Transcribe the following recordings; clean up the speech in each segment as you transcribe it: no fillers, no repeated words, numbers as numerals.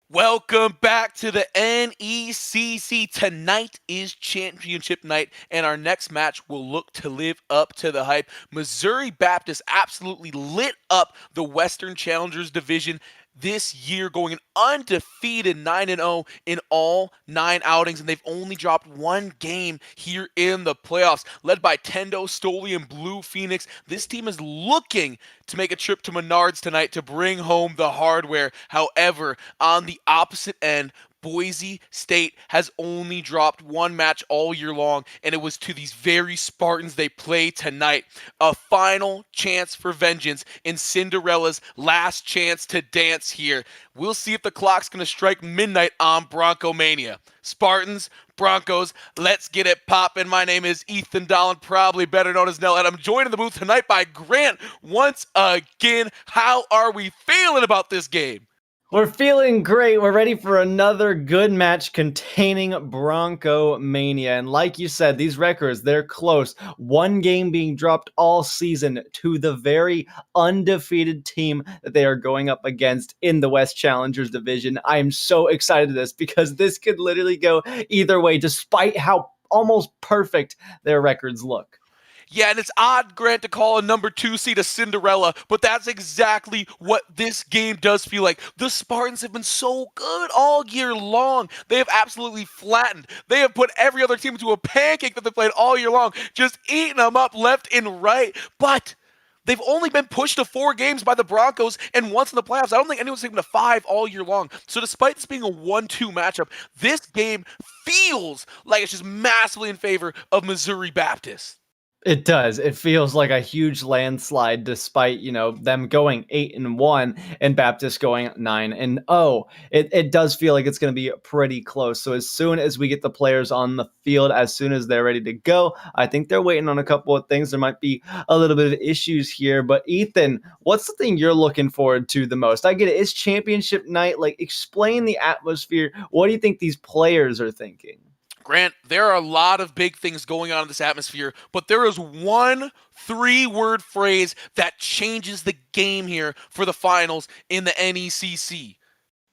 Welcome back to the NECC. Tonight is championship night, and our next match will look to live up to the hype. Missouri Baptist absolutely lit up the Western Challengers Division this year, going an undefeated 9-0 in all 9 outings, and they've only dropped one game here in the playoffs. Led by Tendo, Stoli, and Blue Phoenix, this team is looking to make a trip to Menards tonight to bring home the hardware. However, on the opposite end, Boise State has only dropped one match all year long, and it was to these very Spartans they play tonight. A final chance for vengeance in Cinderella's last chance to dance here. We'll see if the clock's going to strike midnight on Bronco Mania. Spartans, Broncos, let's get it poppin'. My name is Ethan Dolan, probably better known as Nelhad. I'm joined in the booth tonight by Grant once again. How are we feeling about this game? We're feeling great. We're ready for another good match containing Bronco Mania. And like you said, these records, they're close. One game being dropped all season to the very undefeated team that they are going up against in the West Challengers Division. I am so excited to this because this could literally go either way, despite how almost perfect their records look. Yeah, and it's odd, Grant, to call a number 2 seed a Cinderella, but that's exactly what this game does feel like. The Spartans have been so good all year long. They have absolutely flattened. They have put every other team into a pancake that they played all year long, just eating them up left and right. But they've only been pushed to 4 games by the Broncos and once in the playoffs. I don't think anyone's taken to 5 all year long. So despite this being a 1-2 matchup, this game feels like it's just massively in favor of Missouri Baptist. It does. It feels like a huge landslide despite, them going 8-1 and Baptist going 9-0. It does feel like it's going to be pretty close. So as soon as we get the players on the field, as soon as they're ready to go, I think they're waiting on a couple of things. There might be a little bit of issues here, but Ethan, what's the thing you're looking forward to the most? I get it. It's championship night. Like, explain the atmosphere. What do you think these players are thinking? Grant, there are a lot of big things going on in this atmosphere, but there is one 3-word phrase that changes the game here for the finals in the NECC.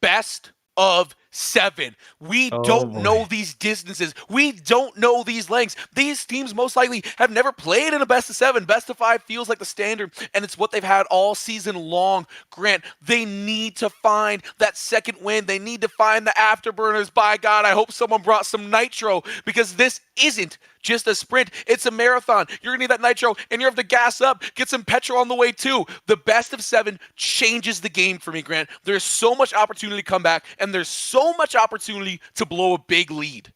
Best of 7. We don't know these distances. We don't know these lengths. These teams most likely have never played in a best of 7. Best of 5 feels like the standard, and it's what they've had all season long. Grant, they need to find that second win. They need to find the afterburners. By God, I hope someone brought some nitro, because this isn't just a sprint. It's a marathon. You're going to need that nitro, and you have to gas up. Get some petrol on the way, too. The best of 7 changes the game for me, Grant. There's so much opportunity to come back, and there's so much opportunity to blow a big lead.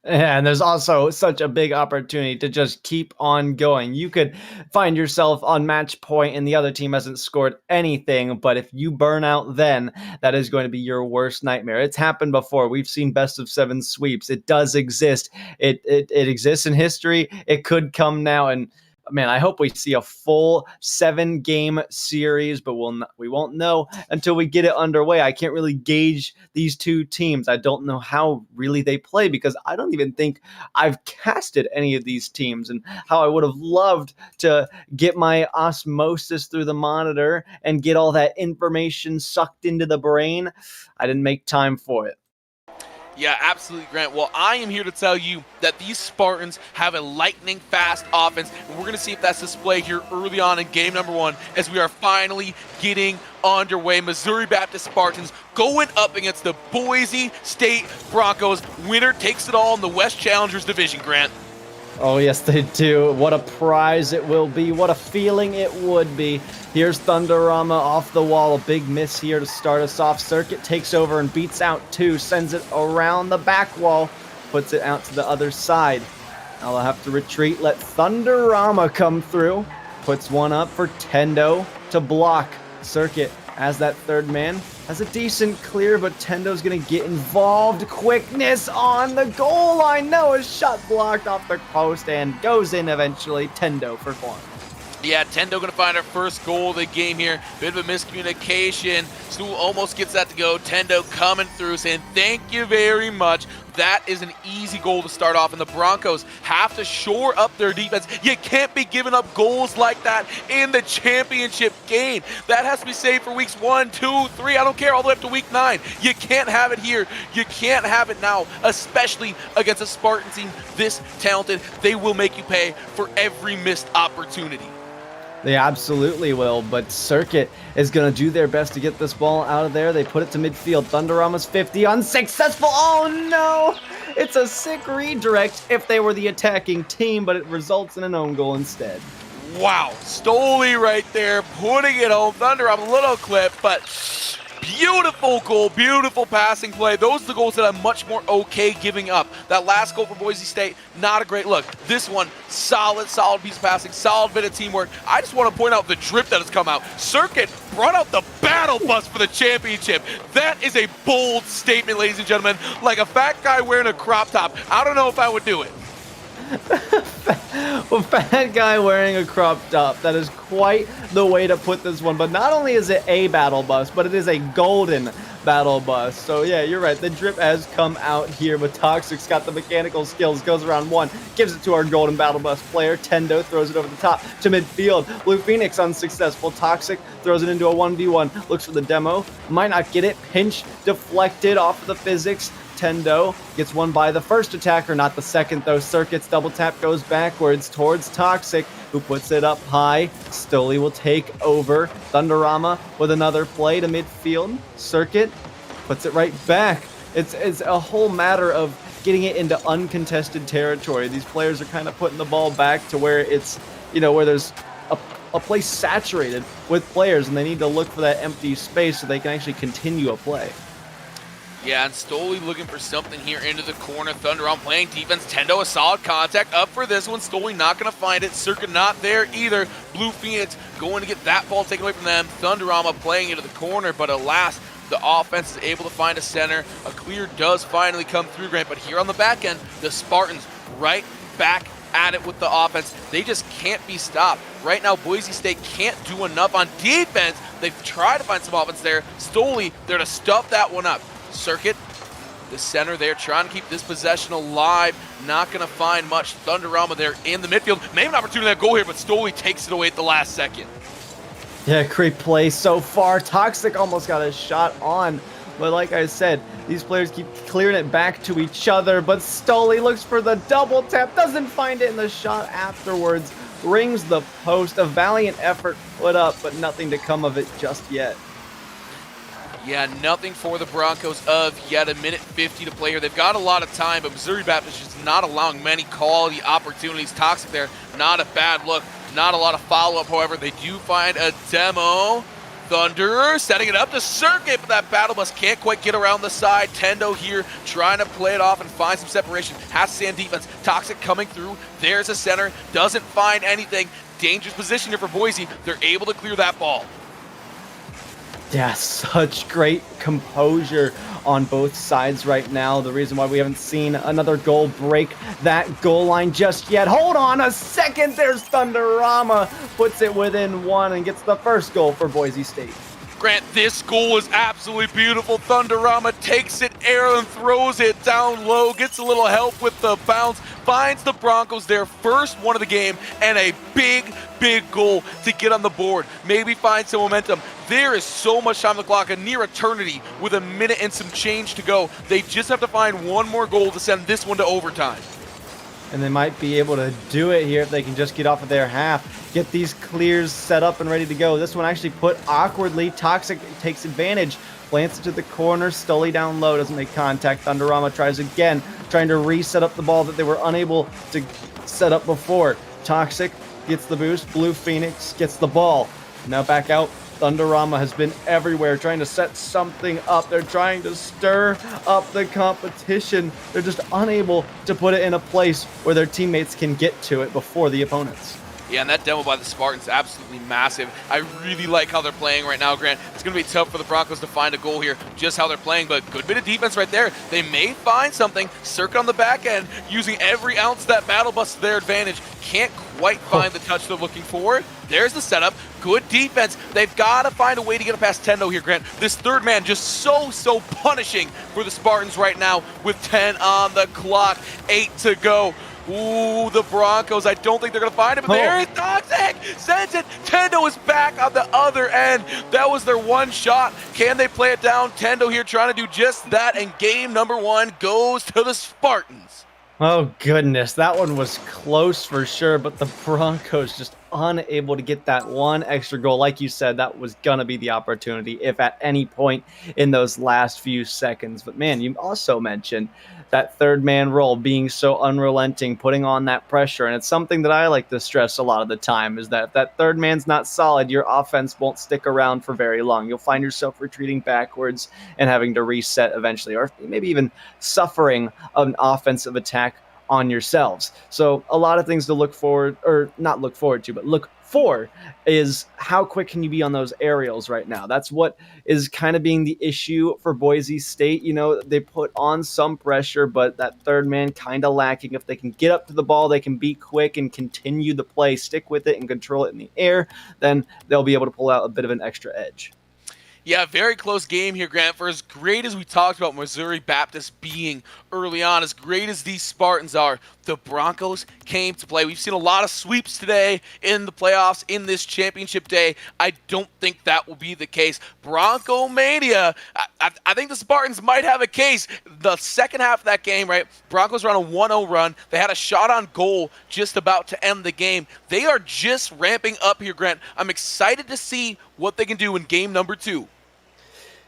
And there's also such a big opportunity to just keep on going. You could find yourself on match point and the other team hasn't scored anything, but if you burn out then, that is going to be your worst nightmare. It's happened before. We've seen best of 7 sweeps. It does exist. It exists in history. It could come now, and man, I hope we see a full 7-game series, but we won't know until we get it underway. I can't really gauge these two teams. I don't know how really they play because I don't even think I've casted any of these teams, and how I would have loved to get my osmosis through the monitor and get all that information sucked into the brain. I didn't make time for it. Yeah, absolutely, Grant. Well, I am here to tell you that these Spartans have a lightning-fast offense, and we're going to see if that's displayed here early on in game number 1 as we are finally getting underway. Missouri Baptist Spartans going up against the Boise State Broncos. Winner takes it all in the West Challengers Division, Grant. Oh, yes, they do. What a prize it will be. What a feeling it would be. Here's Thunderama off the wall. A big miss here to start us off. Circuit takes over and beats out 2. Sends it around the back wall. Puts it out to the other side. Now they'll have to retreat. Let Thunderama come through. Puts one up for Tendo to block. Circuit as that third man has a decent clear, but Tendo's going to get involved. Quickness on the goal line. No, a shot blocked off the post and goes in eventually. Tendo for 1. Yeah, Tendo going to find our first goal of the game here. Bit of a miscommunication. Stu almost gets that to go. Tendo coming through saying, thank you very much. That is an easy goal to start off, and the Broncos have to shore up their defense. You can't be giving up goals like that in the championship game. That has to be saved for weeks 1, 2, 3, I don't care, all the way up to week 9. You can't have it here. You can't have it now, especially against a Spartan team this talented. They will make you pay for every missed opportunity. They absolutely will, but Circuit is going to do their best to get this ball out of there. They put it to midfield. Thunderama's 50, unsuccessful. Oh no! It's a sick redirect if they were the attacking team, but it results in an own goal instead. Wow, Stoli right there, putting it home. Thunderama, a little clip, but beautiful goal, beautiful passing play. Those are the goals that I'm much more okay giving up. That last goal for Boise State, not a great look. This one, solid piece of passing, solid bit of teamwork. I just want to point out the drip that has come out. Circuit brought out the battle bus for the championship. That is a bold statement, ladies and gentlemen. Like a fat guy wearing a crop top. I don't know if I would do it. Well, fat guy wearing a crop top. That is quite the way to put this one. But not only is it a battle bus, but it is a golden battle bus. So yeah, you're right. The drip has come out here, but Toxic's got the mechanical skills. Goes around one, gives it to our golden battle bus player. Tendo throws it over the top to midfield. Blue Phoenix unsuccessful. Toxic throws it into a 1v1. Looks for the demo. Might not get it. Pinch deflected off of the physics. Tendo gets one by the first attacker, not the second though. Circuit's double tap goes backwards towards Toxic, who puts it up high. Stoli will take over. Thunderama with another play to midfield. Circuit puts it right back. It's a whole matter of getting it into uncontested territory. These players are kind of putting the ball back to where it's, where there's a place saturated with players, and they need to look for that empty space so they can actually continue a play. Yeah, and Stoli looking for something here into the corner. Thunderama playing defense. Tendo a solid contact up for this one. Stoli not going to find it. Circuit not there either. Blue Phoenix going to get that ball taken away from them. Thunderama playing into the corner, but alas, the offense is able to find a center. A clear does finally come through, Grant, but here on the back end, the Spartans right back at it with the offense. They just can't be stopped. Right now, Boise State can't do enough on defense. They've tried to find some offense there. Stoli there to stuff that one up. Circuit, the center there, trying to keep this possession alive. Not going to find much. Thunderama there in the midfield. Maybe an opportunity to go here, but Stoli takes it away at the last second. Yeah, great play so far. Toxic almost got a shot on. But like I said, these players keep clearing it back to each other. But Stoli looks for the double tap. Doesn't find it in the shot afterwards. Rings the post. A valiant effort put up, but nothing to come of it just yet. Yeah, nothing for the Broncos of yet. A minute 50 to play here. They've got a lot of time, but Missouri Baptist is not allowing many quality opportunities. Toxic there, not a bad look. Not a lot of follow-up, however. They do find a demo. Thunder setting it up to Circuit, but that battle bus can't quite get around the side. Tendo here trying to play it off and find some separation. Has to stay on defense. Toxic coming through. There's a center. Doesn't find anything. Dangerous position here for Boise. They're able to clear that ball. Yeah, such great composure on both sides right now. The reason why we haven't seen another goal break that goal line just yet. Hold on a second. There's Thunderama. Puts it within one and gets the first goal for Boise State. Grant, this goal is absolutely beautiful. Thunderama takes it air and throws it down low, gets a little help with the bounce, finds the Broncos their first one of the game, and a big goal to get on the board. Maybe find some momentum. There is so much time on the clock, a near eternity with a minute and some change to go. They just have to find one more goal to send this one to overtime. And they might be able to do it here if they can just get off of their half. Get these clears set up and ready to go. This one actually put awkwardly. Toxic takes advantage. Plants it to the corner. Stoli down low. Doesn't make contact. Thunderama tries again. Trying to reset up the ball that they were unable to set up before. Toxic gets the boost. Blue Phoenix gets the ball. Now back out. Thunderama has been everywhere trying to set something up. They're trying to stir up the competition. They're just unable to put it in a place where their teammates can get to it before the opponents. Yeah, and that demo by the Spartans absolutely massive. I really like how they're playing right now, Grant. It's going to be tough for the Broncos to find a goal here, just how they're playing, but good bit of defense right there. They may find something. Circuit on the back end, using every ounce of that battle bus to their advantage. Can't quite find the touch they're looking for. There's the setup. Good defense. They've got to find a way to get it past Tendo here, Grant. This third man just so punishing for the Spartans right now with 10 on the clock, 8 to go. Ooh, the Broncos, I don't think they're going to find it, but there is Toxic! Sends it! Tendo is back on the other end. That was their one shot. Can they play it down? Tendo here trying to do just that, and game number 1 goes to the Spartans. Oh, goodness. That one was close for sure, but the Broncos just unable to get that one extra goal. Like you said, that was going to be the opportunity if at any point in those last few seconds. But, man, you also mentioned that third man role being so unrelenting, putting on that pressure. And it's something that I like to stress a lot of the time is that if that third man's not solid, your offense won't stick around for very long. You'll find yourself retreating backwards and having to reset eventually, or maybe even suffering an offensive attack on yourselves. So a lot of things to look forward, or not look forward to, but look for is how quick can you be on those aerials right now. That's what is kind of being the issue for Boise State. You know, they put on some pressure, but that third man kind of lacking. If they can get up to the ball, they can be quick and continue the play, stick with it and control it in the air, then they'll be able to pull out a bit of an extra edge. Yeah, very close game here, Grant. For as great as we talked about Missouri Baptist being early on, as great as these Spartans are, the Broncos came to play. We've seen a lot of sweeps today in the playoffs, in this championship day. I don't think that will be the case. Bronco Mania, I think the Spartans might have a case. The second half of that game, right, Broncos were on a 1-0 run. They had a shot on goal just about to end the game. They are just ramping up here, Grant. I'm excited to see what they can do in game number 2.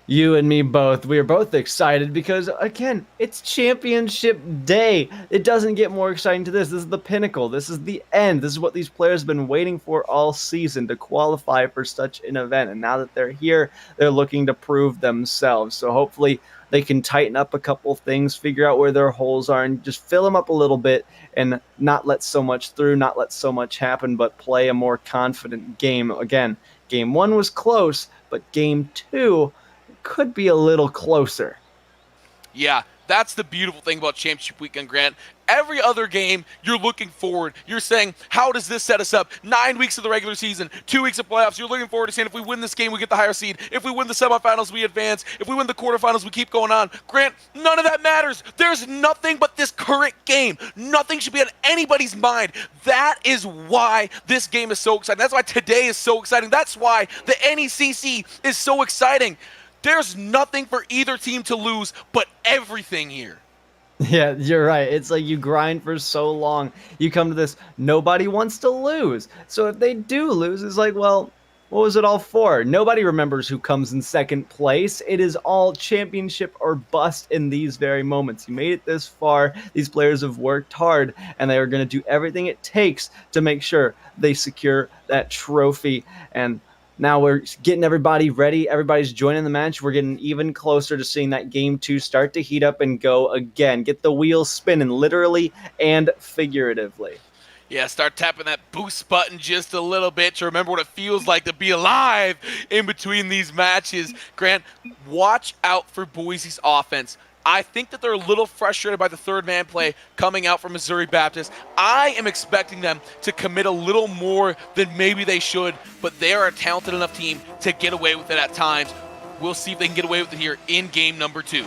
You and me both. We are both excited because, again, it's championship day. It doesn't get more exciting to this. This is the pinnacle. This is the end. This is what these players have been waiting for all season, to qualify for such an event. And now that they're here, they're looking to prove themselves. So hopefully they can tighten up a couple things, figure out where their holes are, and just fill them up a little bit and not let so much through, not let so much happen, but play a more confident game. Again, game 1 was close, but game 2 could be a little closer. Yeah, that's the beautiful thing about championship weekend, Grant. Every other game, you're looking forward. You're saying, how does this set us up? 9 weeks of the regular season, 2 weeks of playoffs. You're looking forward to saying, if we win this game, we get the higher seed. If we win the semifinals, we advance. If we win the quarterfinals, we keep going on. Grant, none of that matters. There's nothing but this current game. Nothing should be on anybody's mind. That is why this game is so exciting. That's why today is so exciting. That's why the NECC is so exciting. There's nothing for either team to lose, but everything here. Yeah, you're right. It's like you grind for so long. You come to this, nobody wants to lose. So if they do lose, it's like, well, what was it all for? Nobody remembers who comes in second place. It is all championship or bust in these very moments. You made it this far. These players have worked hard, and they are going to do everything it takes to make sure they secure that trophy. And now we're getting everybody ready. Everybody's joining the match. We're getting even closer to seeing that game 2 start to heat up and go again. Get the wheels spinning, literally and figuratively. Yeah, start tapping that boost button just a little bit to remember what it feels like to be alive in between these matches. Grant, watch out for Boise's offense. I think that they're a little frustrated by the third man play coming out from Missouri Baptist. I am expecting them to commit a little more than maybe they should, but they are a talented enough team to get away with it at times. We'll see if they can get away with it here in game number 2.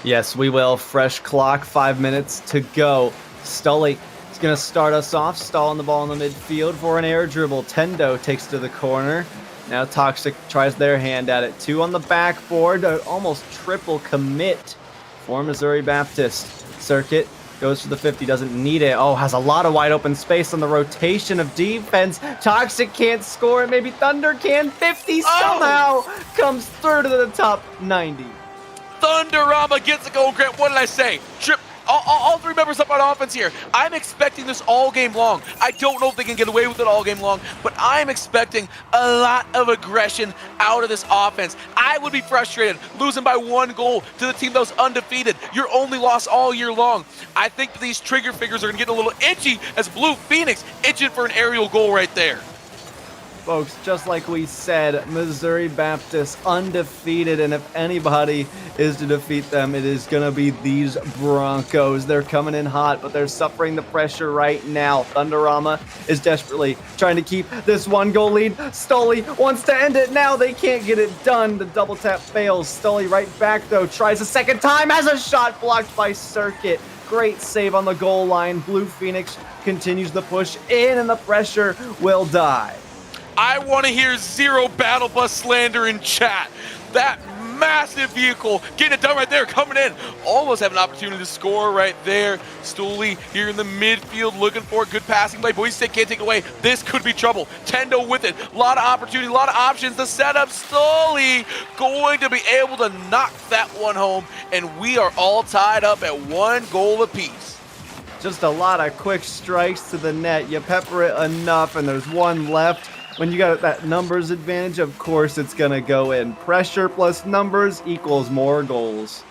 Yes, we will. Fresh clock, 5 minutes to go. Stully is going to start us off, stalling the ball in the midfield for an air dribble. Tendo takes to the corner. Now Toxic tries their hand at it. 2 on the backboard, almost triple commit for Missouri Baptist. Circuit goes for the 50, doesn't need it. Oh, has a lot of wide open space on the rotation of defense. Toxic can't score it, maybe Thunder can. 50 somehow comes through to the top 90. Thunderama gets a goal, Grant. What did I say? all three members up on offense here. I'm expecting this all game long. I don't know if they can get away with it all game long, but I'm expecting a lot of aggression out of this offense. I would be frustrated losing by 1 goal to the team that was undefeated. Your only loss all year long. I think these trigger fingers are going to get a little itchy as Blue Phoenix itching for an aerial goal right there. Folks, just like we said, Missouri Baptist undefeated, and if anybody is to defeat them, it is going to be these Broncos. They're coming in hot, but they're suffering the pressure right now. Thunderama is desperately trying to keep this 1-goal lead. Stoley wants to end it now. They can't get it done. The double tap fails. Stoley right back, though. Tries a second time. Has a shot blocked by Circuit. Great save on the goal line. Blue Phoenix continues the push in, and the pressure will die. I want to hear zero battle bus slander in chat. That massive vehicle getting it done right there, coming in. Almost have an opportunity to score right there. Stooley here in the midfield looking for it. Good passing play. Boise State can't take it away. This could be trouble. Tendo with it. A lot of opportunity, a lot of options. The setup. Stooley going to be able to knock that one home. And we are all tied up at 1 goal apiece. Just a lot of quick strikes to the net. You pepper it enough, and there's one left. When you got that numbers advantage, of course it's going to go in. Pressure plus numbers equals more goals.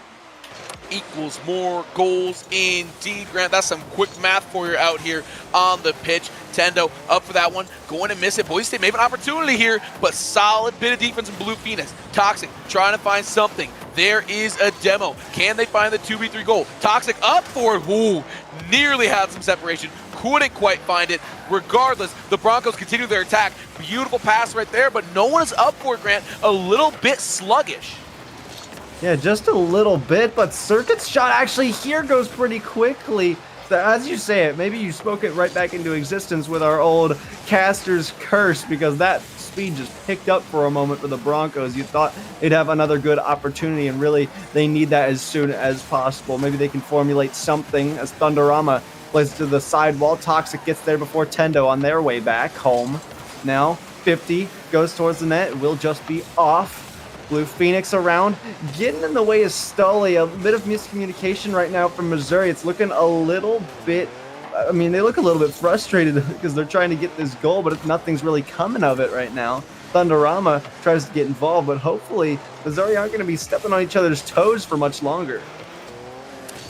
Equals more goals indeed, Grant. That's some quick math for you out here on the pitch. Tendo up for that one. Going to miss it. Boise State may have an opportunity here, but solid bit of defense in Blue Phoenix. Toxic trying to find something. There is a demo. Can they find the 2v3 goal? Toxic up for it. Ooh, nearly had some separation. Couldn't quite find it. Regardless, the Broncos continue their attack. Beautiful pass right there, but no one is up for it, Grant. A little bit sluggish. Yeah, just a little bit, but Circuit's shot actually here goes pretty quickly. As you say it, maybe you spoke it right back into existence with our old caster's curse, because that speed just picked up for a moment for the Broncos. You thought they'd have another good opportunity, and really they need that as soon as possible. Maybe they can formulate something as Thunderama plays to the side wall. Toxic gets there before Tendo on their way back home. Now 50 goes towards the net. It will just be off. Blue Phoenix around. Getting in the way is Stoley. A bit of miscommunication right now from Missouri. It's looking a little bit, I mean, they look a little bit frustrated because they're trying to get this goal, but nothing's really coming of it right now. Thunderama tries to get involved, but hopefully Missouri aren't going to be stepping on each other's toes for much longer.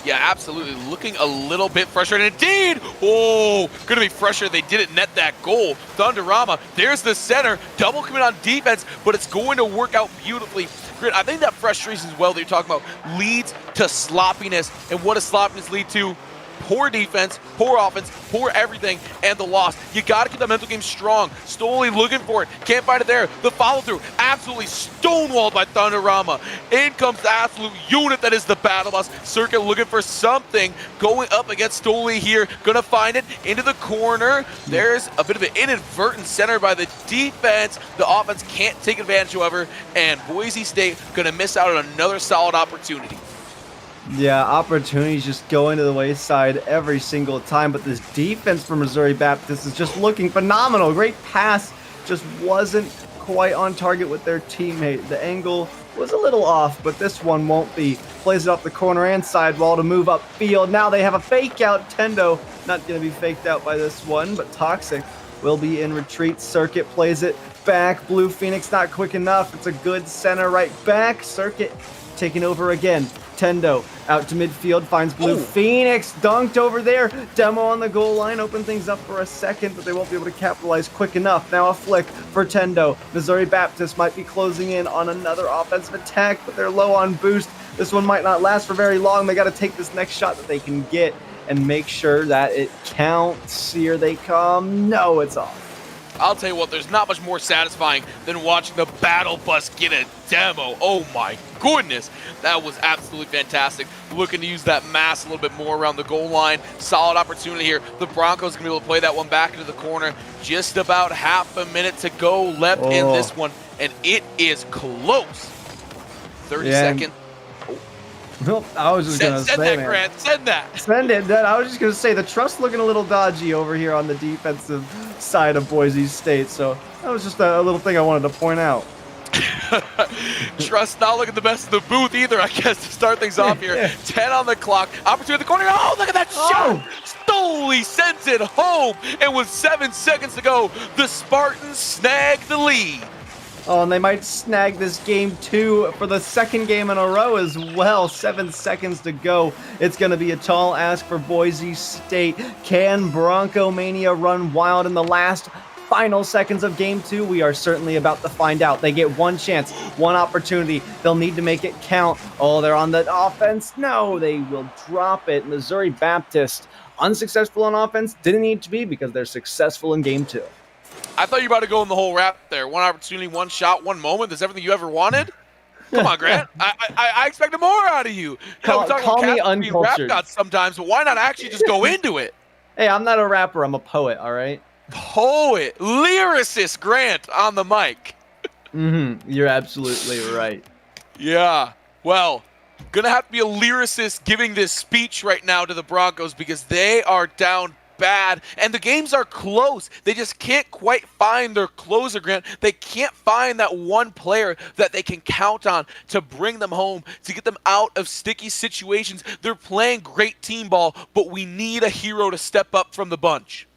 Yeah, absolutely. Looking a little bit frustrated indeed. Oh, going to be frustrated they didn't net that goal. Thunderama, there's the center. Double commit on defense, but it's going to work out beautifully. I think that frustration as well that you're talking about leads to sloppiness. And what does sloppiness lead to? Poor defense, poor offense, poor everything, and the loss. You got to keep that mental game strong. Stoley looking for it. Can't find it there. The follow-through absolutely stonewalled by Thunderama. In comes the absolute unit that is the battle bus. Circuit looking for something. Going up against Stoley here. Gonna find it into the corner. There's a bit of an inadvertent center by the defense. The offense can't take advantage, however, and Boise State gonna miss out on another solid opportunity. Yeah, opportunities just going to the wayside every single time, but this defense for Missouri Baptist is just looking phenomenal. Great pass, just wasn't quite on target with their teammate. The angle was a little off, but this one won't be. Plays it off the corner and sidewall to move upfield. Now they have a fake out. Tendo not going to be faked out by this one, but Toxic will be in retreat. Circuit plays it back. Blue Phoenix not quick enough. It's a good center right back. Circuit taking over again. Tendo out to midfield, finds Blue Phoenix, dunked over there. Demo on the goal line, open things up for a second, but they won't be able to capitalize quick enough. Now a flick for Tendo. Missouri Baptist might be closing in on another offensive attack, but they're low on boost. This one might not last for very long. They got to take this next shot that they can get and make sure that it counts. Here they come. No, it's off. I'll tell you what, there's not much more satisfying than watching the battle bus get a demo. Oh my goodness, that was absolutely fantastic. Looking to use that mass a little bit more around the goal line. Solid opportunity here. The Broncos can be able to play that one back into the corner. Just about half a minute to go left in this one, and it is close. 30 seconds. Nope, I was just going to say, send that, man. Grant, send that. Send it. I was just going to say, the trust looking a little dodgy over here on the defensive side of Boise State, so that was just a little thing I wanted to point out. Trust not looking the best in the booth either, I guess, to start things off here. 10 on the clock. Opportunity in the corner. Oh, look at that shot! Stoley sends it home. And with 7 seconds to go, the Spartans snag the lead. Oh, and they might snag this game too for the second game in a row as well. 7 seconds to go. It's going to be a tall ask for Boise State. Can Bronco Mania run wild in the last final seconds of game 2? We are certainly about to find out. They get one chance, one opportunity. They'll need to make it count. Oh, they're on the offense. No, they will drop it. Missouri Baptist, unsuccessful on offense. Didn't need to be because they're successful in game 2. I thought you were about to go in the whole rap there. One opportunity, one shot, one moment. That's everything you ever wanted? Come on, Grant. I expected more out of you. Call me uncultured. Rap gods sometimes, but why not actually just go into it? Hey, I'm not a rapper. I'm a poet, all right? Poet. Lyricist Grant on the mic. You're absolutely right. Yeah. Well, gonna have to be a lyricist giving this speech right now to the Broncos because they are down bad, and the games are close. They just can't quite find their closer, Grant. They can't find that one player that they can count on to bring them home, to get them out of sticky situations. They're playing great team ball, but we need a hero to step up from the bunch.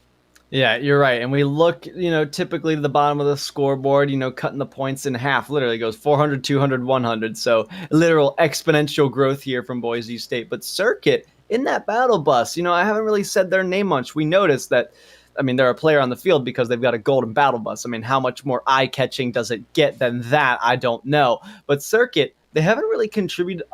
Yeah, you're right. And we look, typically to the bottom of the scoreboard, cutting the points in half. Literally goes 400, 200, 100. So literal exponential growth here from Boise State. But Circuit in that battle bus, I haven't really said their name much. We noticed that, they're a player on the field because they've got a golden battle bus. How much more eye-catching does it get than that? I don't know. But Circuit, they haven't really contributed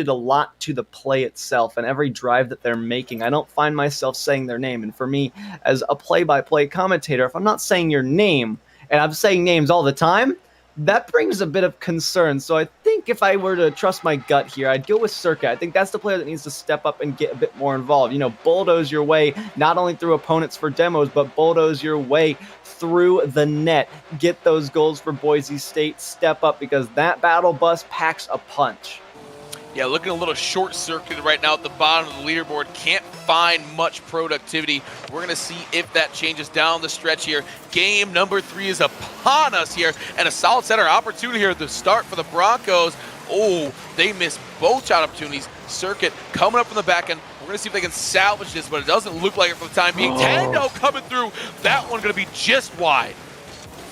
a lot to the play itself and every drive that they're making. I don't find myself saying their name. And for me, as a play-by-play commentator, if I'm not saying your name, and I'm saying names all the time, that brings a bit of concern. So I think if I were to trust my gut here, I'd go with Circa. I think that's the player that needs to step up and get a bit more involved. Bulldoze your way, not only through opponents for demos, but bulldoze your way through the net. Get those goals for Boise State. Step up because that battle bus packs a punch. Yeah, looking a little short-circuited right now at the bottom of the leaderboard. Can't find much productivity. We're going to see if that changes down the stretch here. Game number 3 is upon us here, and a solid center opportunity here at the start for the Broncos. Oh, they missed both shot opportunities. Circuit coming up from the back end. We're going to see if they can salvage this, but it doesn't look like it for the time being. Tando coming through. That one going to be just wide.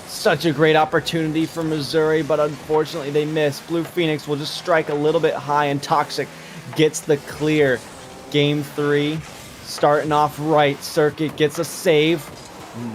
Such a great opportunity for Missouri, but unfortunately they miss. Blue Phoenix will just strike a little bit high, and Toxic gets the clear. Game 3, starting off right. Circuit gets a save.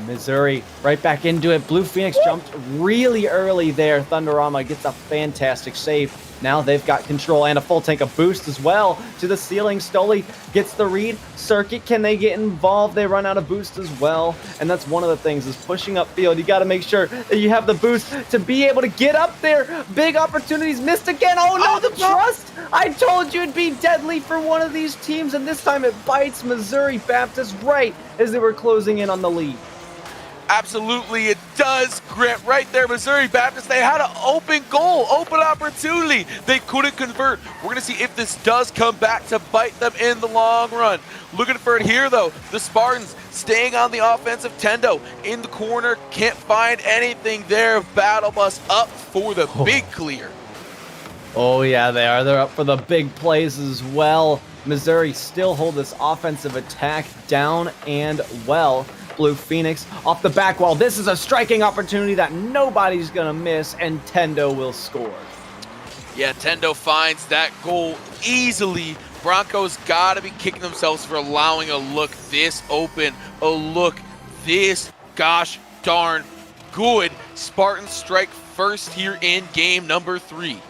Missouri right back into it. Blue Phoenix jumped really early there. Thunderama gets a fantastic save. Now they've got control and a full tank of boost as well to the ceiling. Stoley gets the read. Circuit, can they get involved? They run out of boost as well. And that's one of the things is pushing upfield. You got to make sure that you have the boost to be able to get up there. Big opportunities missed again. Oh no, the trust! I told you it'd be deadly for one of these teams, and this time it bites Missouri Baptist right as they were closing in on the lead. Absolutely, it does, Grant. Right there, Missouri Baptist, they had an open goal, open opportunity. They couldn't convert. We're going to see if this does come back to bite them in the long run. Looking for it here, though. The Spartans staying on the offensive. Tendo in the corner, can't find anything there. Battle bus up for the big clear. Oh, yeah, they are. They're up for the big plays as well. Missouri still hold this offensive attack down and well. Blue Phoenix off the back wall. This is a striking opportunity that nobody's going to miss, and Tendo will score. Yeah, Tendo finds that goal easily. Broncos got to be kicking themselves for allowing a look this open, a look this gosh darn good. Spartans strike first here in game number 3.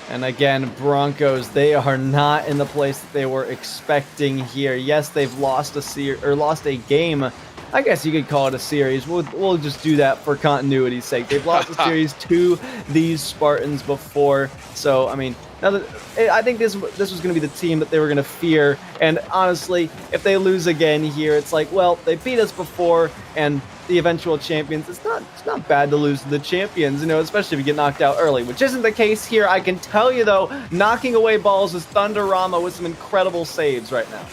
And again, Broncos, they are not in the place that they were expecting here. Yes, they've lost a game. I guess you could call it a series. We'll just do that for continuity's sake. They've lost a series to these Spartans before. So, I think this was going to be the team that they were going to fear. And honestly, if they lose again here, it's like, well, they beat us before, and the eventual champions. It's not bad to lose to the champions, especially if you get knocked out early, which isn't the case here. I can tell you, though, knocking away balls is Thunderama with some incredible saves right now.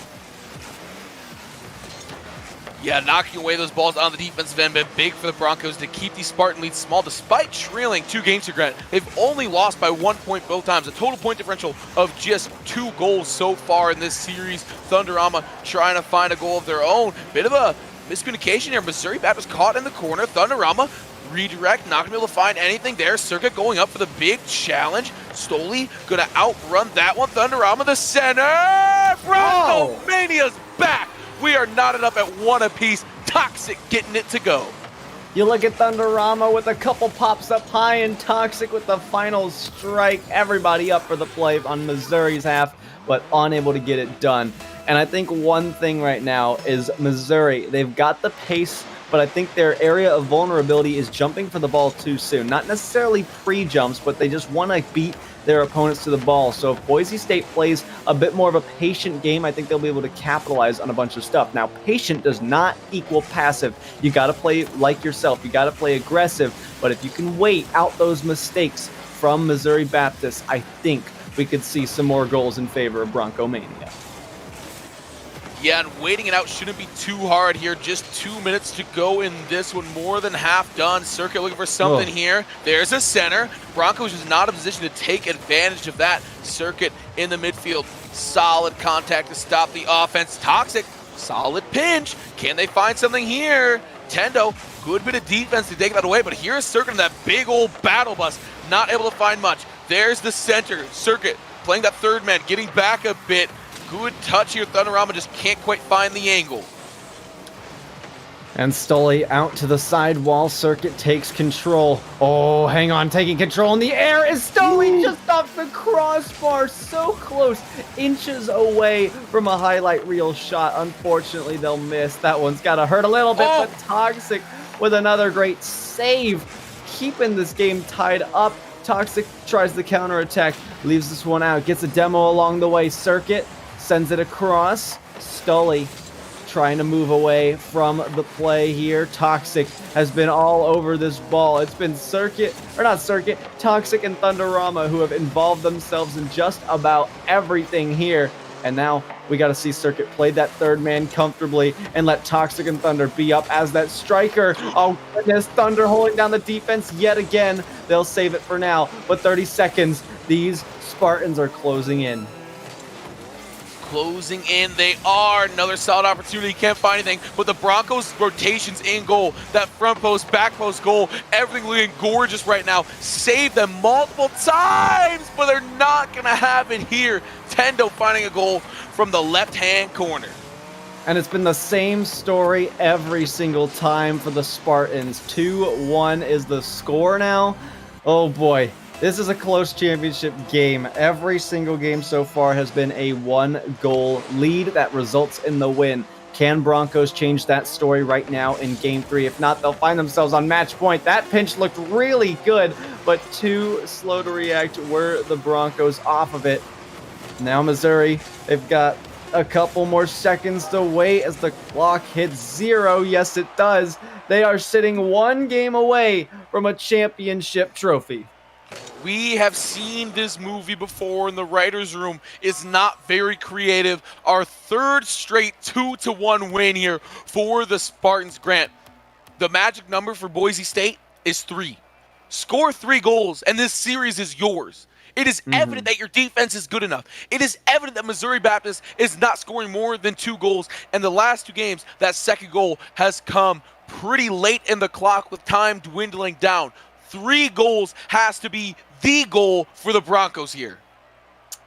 Yeah, knocking away those balls on the defensive end been big for the Broncos to keep these Spartan leads small despite trailing 2 games to Grant. They've only lost by 1 point both times, a total point differential of just 2 goals so far in this series. Thunderama trying to find a goal of their own. Bit of a miscommunication here. Missouri Baptist caught in the corner. Thunderama redirect, not gonna be able to find anything there. Circuit going up for the big challenge. Stoli gonna outrun that one. Thunderama the center. Bronco Mania's back. We are knotted up at 1 apiece. Toxic getting it to go. You look at Thunderama with a couple pops up high, and Toxic with the final strike. Everybody up for the play on Missouri's half, but unable to get it done. And I think one thing right now is Missouri, they've got the pace, but I think their area of vulnerability is jumping for the ball too soon. Not necessarily pre-jumps, but they just want to beat their opponents to the ball. So if Boise State plays a bit more of a patient game, I think they'll be able to capitalize on a bunch of stuff. Now, patient does not equal passive. You got to play like yourself. You got to play aggressive. But if you can wait out those mistakes from Missouri Baptist, I think we could see some more goals in favor of Bronco Mania. Yeah, and waiting it out shouldn't be too hard here. Just 2 minutes to go in this one. More than half done. Circuit looking for something here. There's a center. Broncos is not in a position to take advantage of that. Circuit in the midfield. Solid contact to stop the offense. Toxic, solid pinch. Can they find something here? Tendo, good bit of defense to take that away, but here's Circuit in that big old battle bus. Not able to find much. There's the center. Circuit playing that third man, getting back a bit. Good touch here. Thunderama just can't quite find the angle. And Stoli out to the side wall. Circuit takes control. Oh, hang on. Taking control in the air is Stoli just off the crossbar. So close. Inches away from a highlight reel shot. Unfortunately, they'll miss. That one's got to hurt a little bit, but Toxic with another great save. Keeping this game tied up. Toxic tries the counterattack. Leaves this one out. Gets a demo along the way. Circuit sends it across. Stoli trying to move away from the play here. Toxic has been all over this ball. It's been Toxic and Thunderama who have involved themselves in just about everything here. And now we got to see Circuit play that third man comfortably and let Toxic and Thunder be up as that striker. Oh goodness, Thunder holding down the defense yet again. They'll save it for now, but 30 seconds. These Spartans are closing in. Closing in, they are. Another solid opportunity, can't find anything, but the Broncos rotations in goal, that front post, back post goal, everything looking gorgeous right now. Saved them multiple times, but they're not gonna have it here. Tendo finding a goal from the left-hand corner. And it's been the same story every single time for the Spartans. 2-1 is the score now. Oh boy. This is a close championship game. Every single game so far has been a 1-goal lead that results in the win. Can Broncos change that story right now in Game 3? If not, they'll find themselves on match point. That pinch looked really good, but too slow to react were the Broncos off of it. Now Missouri, they've got a couple more seconds to wait as the clock hits 0. Yes, it does. They are sitting 1 game away from a championship trophy. We have seen this movie before in the writer's room. It's not very creative. Our third straight 2-1 win here for the Spartans. Grant, the magic number for Boise State is 3. Score 3 goals, and this series is yours. It is evident that your defense is good enough. It is evident that Missouri Baptist is not scoring more than 2 goals. And the last 2 games, that second goal has come pretty late in the clock with time dwindling down. 3 goals has to be the goal for the Broncos here.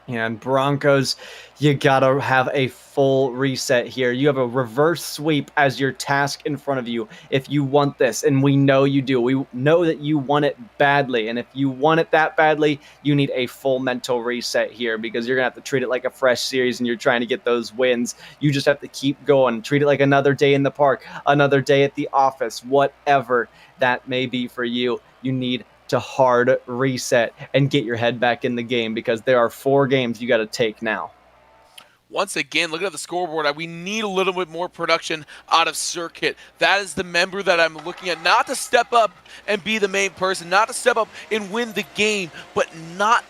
And Broncos, you gotta have a full reset here. You have a reverse sweep as your task in front of you if you want this, and we know you do. We know that you want it badly, and if you want it that badly, you need a full mental reset here because you're gonna have to treat it like a fresh series and you're trying to get those wins. You just have to keep going. Treat it like another day in the park, another day at the office, whatever that may be for you. You need to hard reset and get your head back in the game because there are 4 games you got to take now. Once again, looking at the scoreboard, we need a little bit more production out of Circuit. That is the member that I'm looking at, not to step up and be the main person, not to step up and win the game, but not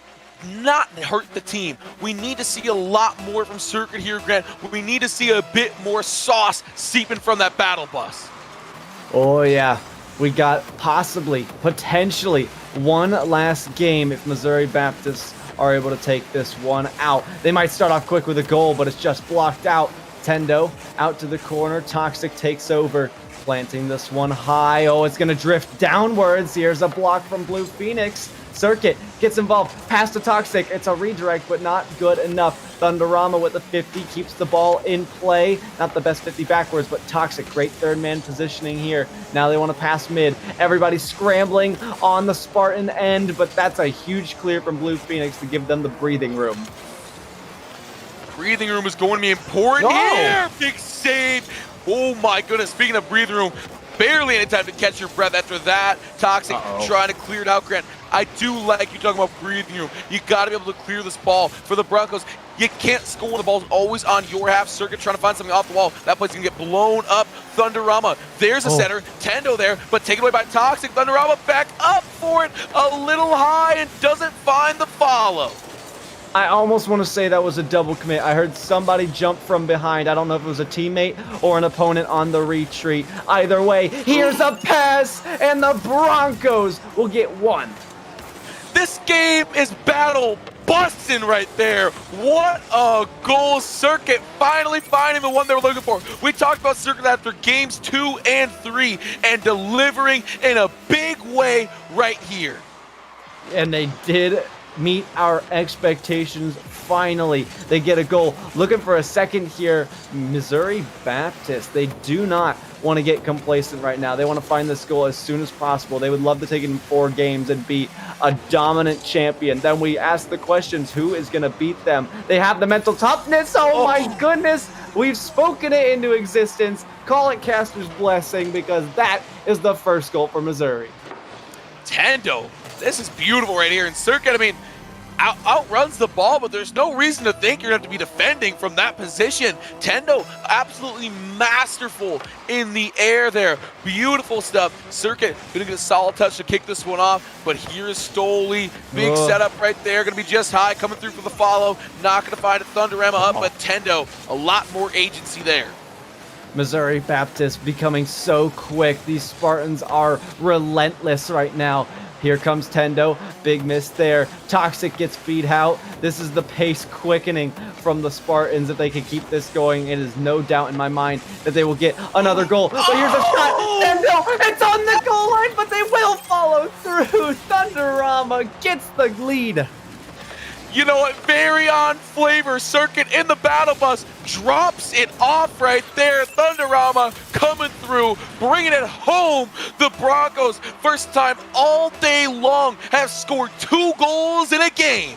not hurt the team. We need to see a lot more from Circuit here, Grant. We need to see a bit more sauce seeping from that battle bus. Oh yeah, we got potentially one last game if Missouri Baptist are able to take this one out. They might start off quick with a goal, but it's just blocked out. Tendo out to the corner. Toxic takes over, planting this one high. Oh, it's going to drift downwards. Here's a block from Blue Phoenix. Circuit gets involved, pass to Toxic. It's a redirect, but not good enough. Thunderama with the 50 keeps the ball in play. Not the best 50 backwards, but Toxic, great third man positioning here. Now they want to pass mid. Everybody's scrambling on the Spartan end, but that's a huge clear from Blue Phoenix to give them the breathing room. Breathing room is going to be important here. Big save. Oh my goodness. Speaking of breathing room, barely any time to catch your breath after that. Toxic trying to clear it out, Grant. I do like you talking about breathing room. You got to be able to clear this ball. For the Broncos, you can't score when the ball's always on your half. Circuit trying to find something off the wall. That play's going to get blown up. Thunderama, there's a center. Tendo there, but taken away by Toxic. Thunderama back up for it. A little high and doesn't find the follow. I almost want to say that was a double commit. I heard somebody jump from behind. I don't know if it was a teammate or an opponent on the retreat. Either way, here's a pass, and the Broncos will get one. This game is battle busting right there. What a goal. Circuit finally finding the one they were looking for. We talked about Circuit after games 2 and 3 and delivering in a big way right here. And they did meet our expectations. Finally, they get a goal. Looking for a second here, Missouri Baptist. They do not want to get complacent right now. They want to find this goal as soon as possible. They would love to take it in 4 games and be a dominant champion. Then we ask the questions, who is going to beat them? They have the mental toughness. Oh my goodness. We've spoken it into existence. Call it Caster's blessing, because that is the first goal for Missouri. Tendo, this is beautiful right here. And Circuit, I mean, outruns the ball, but there's no reason to think you're going to have to be defending from that position. Tendo, absolutely masterful in the air there. Beautiful stuff. Circuit going to get a solid touch to kick this one off, but here's Stoli. Big setup right there. Going to be just high, coming through for the follow. Not going to find a Thunderama up, but Tendo, a lot more agency there. Missouri Baptist becoming so quick. These Spartans are relentless right now. Here comes Tendo. Big miss there. Toxic gets beat out. This is the pace quickening from the Spartans. If they can keep this going, it is no doubt in my mind that they will get another goal. But here's a shot. Tendo, it's on the goal line, but they will follow through. Thunderama gets the lead. You know what? Very on flavor. Circuit in the battle bus drops it off right there. Thunderama coming through, bringing it home. The Broncos, first time all day long, have scored 2 goals in a game.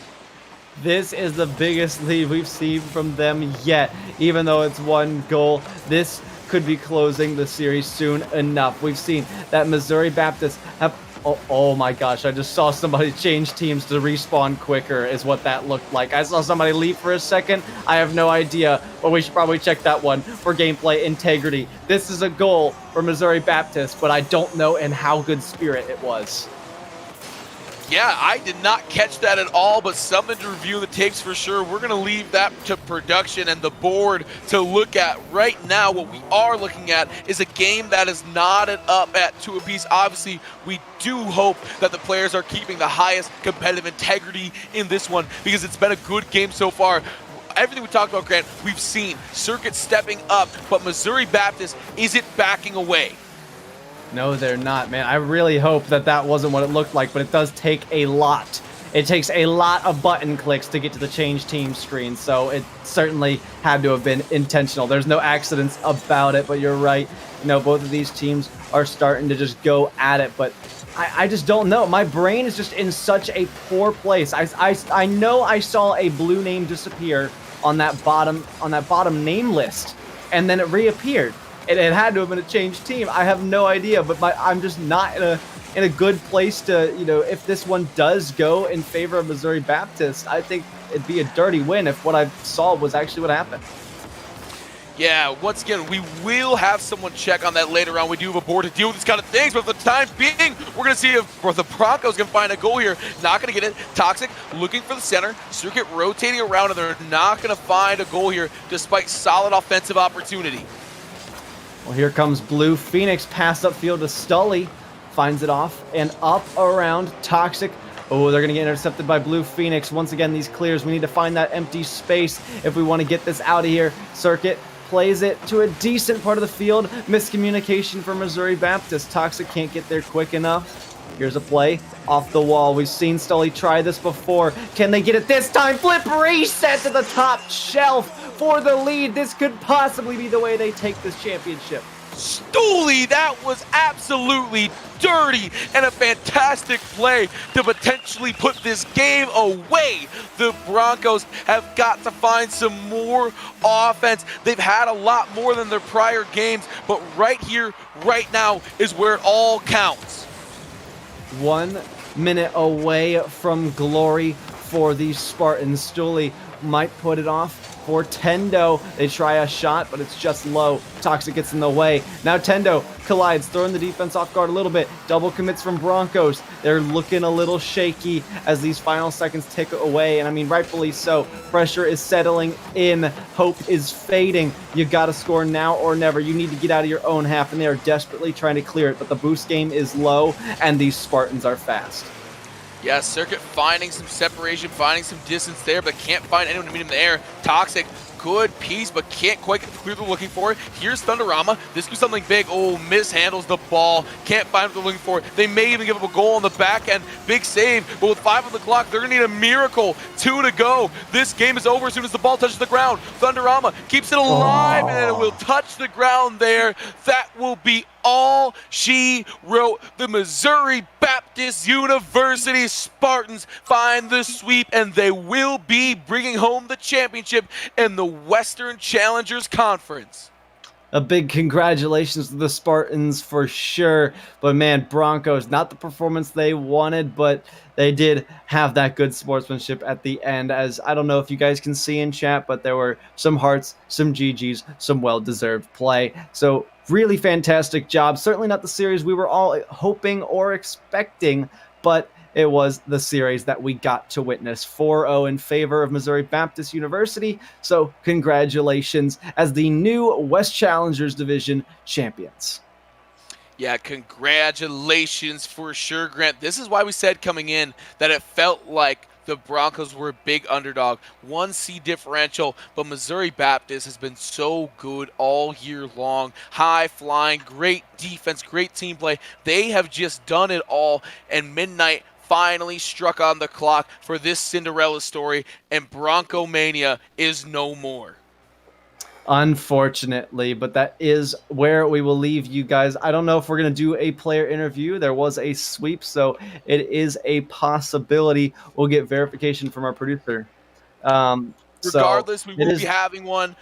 This is the biggest lead we've seen from them yet. Even though it's 1 goal, this could be closing the series soon enough. We've seen that Missouri Baptist have... Oh my gosh, I just saw somebody change teams to respawn quicker is what that looked like. I saw somebody leave for a second. I have no idea, but we should probably check that one for gameplay integrity. This is a goal for Missouri Baptist, but I don't know in how good spirit it was. Yeah, I did not catch that at all, but something to review the tapes for sure. We're going to leave that to production and the board to look at. Right now, what we are looking at is a game that is knotted up at 2 apiece. Obviously, we do hope that the players are keeping the highest competitive integrity in this one, because it's been a good game so far. Everything we talked about, Grant, we've seen Circuit stepping up, but Missouri Baptist isn't backing away. No, they're not, man. I really hope that that wasn't what it looked like, but it does take a lot. It takes a lot of button clicks to get to the change team screen, so it certainly had to have been intentional. There's no accidents about it, but you're right. You know, both of these teams are starting to just go at it, but I just don't know. My brain is just in such a poor place. I know I saw a blue name disappear on that bottom name list, and then it reappeared. It had to have been a changed team. I have no idea, but I'm just not in a good place to, you know, if this one does go in favor of Missouri Baptist, I think it'd be a dirty win if what I saw was actually what happened. Yeah, once again, we will have someone check on that later on. We do have a board to deal with these kind of things, but for the time being, we're going to see if the Broncos can find a goal here. Not going to get it. Toxic looking for the center. Circuit rotating around, and they're not going to find a goal here despite solid offensive opportunity. Well, here comes Blue Phoenix. Pass upfield to Stully. Finds it off and up around Toxic. Oh, they're going to get intercepted by Blue Phoenix. Once again, these clears. We need to find that empty space if we want to get this out of here. Circuit plays it to a decent part of the field. Miscommunication for Missouri Baptist. Toxic can't get there quick enough. Here's a play off the wall. We've seen Stully try this before. Can they get it this time? Flip reset to the top shelf for the lead. This could possibly be the way they take this championship. Stully, that was absolutely dirty and a fantastic play to potentially put this game away. The Broncos have got to find some more offense. They've had a lot more than their prior games, but right here, right now is where it all counts. 1 minute away from glory for these Spartans. Stully might put it off for Tendo. They try a shot, but it's just low. Toxic gets in the way. Now Tendo collides, throwing the defense off guard a little bit. Double commits from Broncos. They're looking a little shaky as these final seconds tick away, and I mean, rightfully so. Pressure is settling in. Hope is fading. You gotta score now or never. You need to get out of your own half, and they are desperately trying to clear it, but the boost game is low, and these Spartans are fast. Yeah, Circuit finding some separation, finding some distance there, but can't find anyone to meet him in the air. Toxic, good piece, but can't quite get the clear they're looking for. Here's Thunderama. This could be something big. Oh, mishandles the ball. Can't find what they're looking for. They may even give up a goal on the back end. Big save, but with 5 on the clock, they're going to need a miracle. 2 to go. This game is over as soon as the ball touches the ground. Thunderama keeps it alive, and it will touch the ground there. That will be all she wrote. The Missouri Baptist University Spartans find the sweep, and they will be bringing home the championship in the Western Challengers Conference. A big congratulations to the Spartans for sure. But man, Broncos, not the performance they wanted, but they did have that good sportsmanship at the end. As I don't know if you guys can see in chat, but there were some hearts, some GGs, some well-deserved play. So really fantastic job. Certainly not the series we were all hoping or expecting, but it was the series that we got to witness. 4-0 in favor of Missouri Baptist University. So congratulations as the new West Challengers Division champions. Yeah, congratulations for sure, Grant. This is why we said coming in that it felt like the Broncos were a big underdog. 1C differential, but Missouri Baptist has been so good all year long. High flying, great defense, great team play. They have just done it all, and midnight finally struck on the clock for this Cinderella story, and Bronco Mania is no more. Unfortunately, but that is where we will leave you guys. I don't know if we're going to do a player interview. There was a sweep, so it is a possibility. We'll get verification from our producer. Regardless, we will be having one.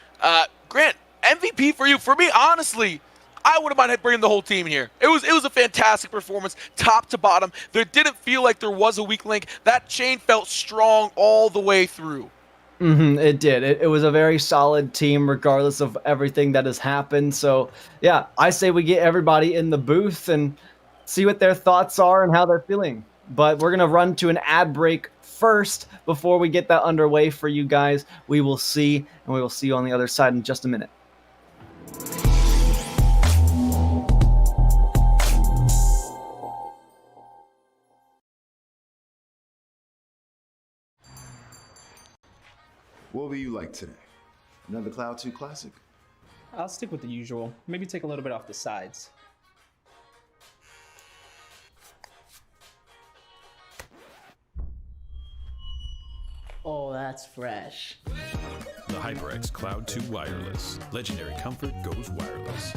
Grant, MVP for you. For me, honestly, I wouldn't mind bringing the whole team here. It was a fantastic performance, top to bottom. There didn't feel like there was a weak link. That chain felt strong all the way through. It did. It was a very solid team, regardless of everything that has happened. So, yeah, I say we get everybody in the booth and see what their thoughts are and how they're feeling. But we're going to run to an ad break first before we get that underway for you guys. We will see, and we will see you on the other side in just a minute. What will you like today? Another Cloud 2 Classic? I'll stick with the usual. Maybe take a little bit off the sides. Oh, that's fresh. The HyperX Cloud 2 Wireless. Legendary comfort goes wireless.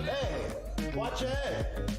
Hey, watch your head.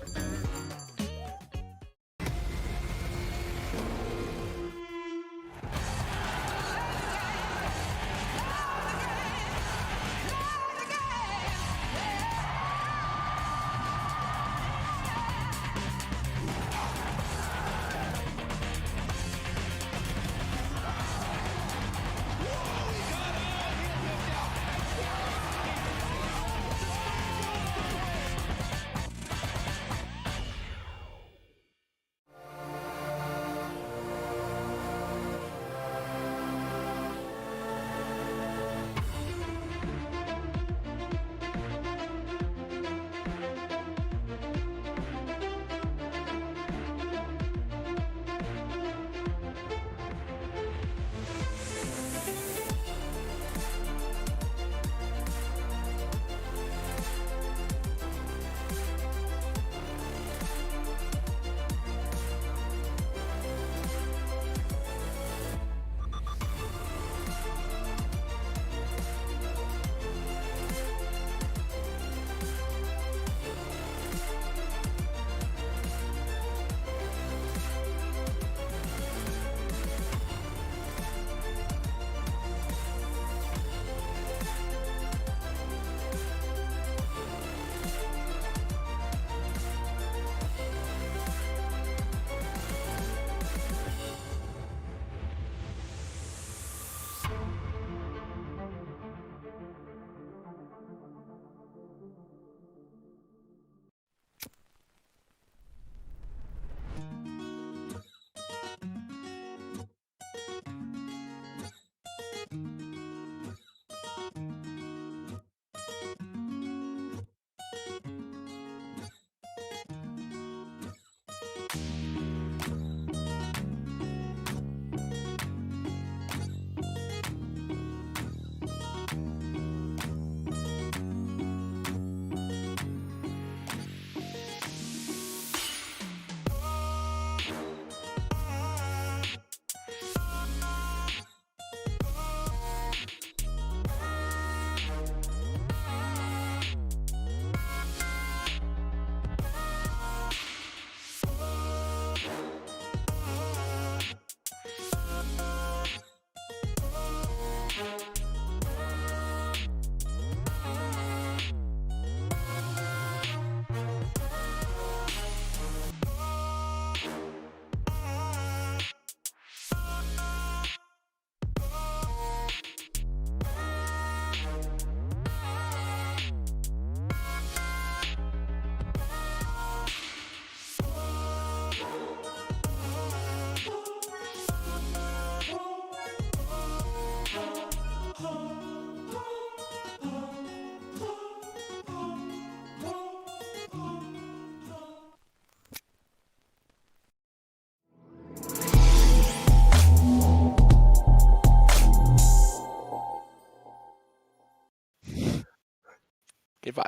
Game 5.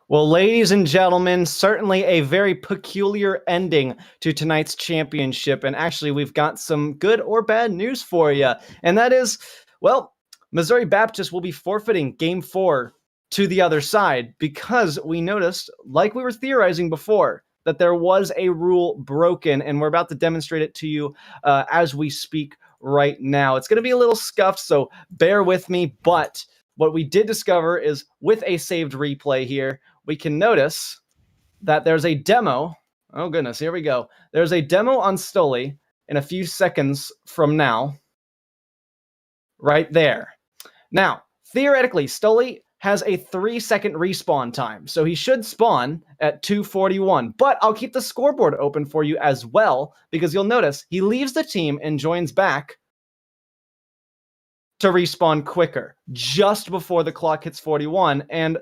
Well, ladies and gentlemen, certainly a very peculiar ending to tonight's championship. And actually, we've got some good or bad news for you. And that is, well, Missouri Baptist will be forfeiting Game 4 to the other side because we noticed, like we were theorizing before, that there was a rule broken. And we're about to demonstrate it to you as we speak right now. It's going to be a little scuffed, so bear with me. But what we did discover is with a saved replay here, we can notice that there's a demo. Oh, goodness, here we go. There's a demo on Stoli in a few seconds from now. Right there. Now, theoretically, Stoli has a 3-second respawn time, so he should spawn at 2:41. But I'll keep the scoreboard open for you as well, because you'll notice he leaves the team and joins back to respawn quicker, just before the clock hits 41. And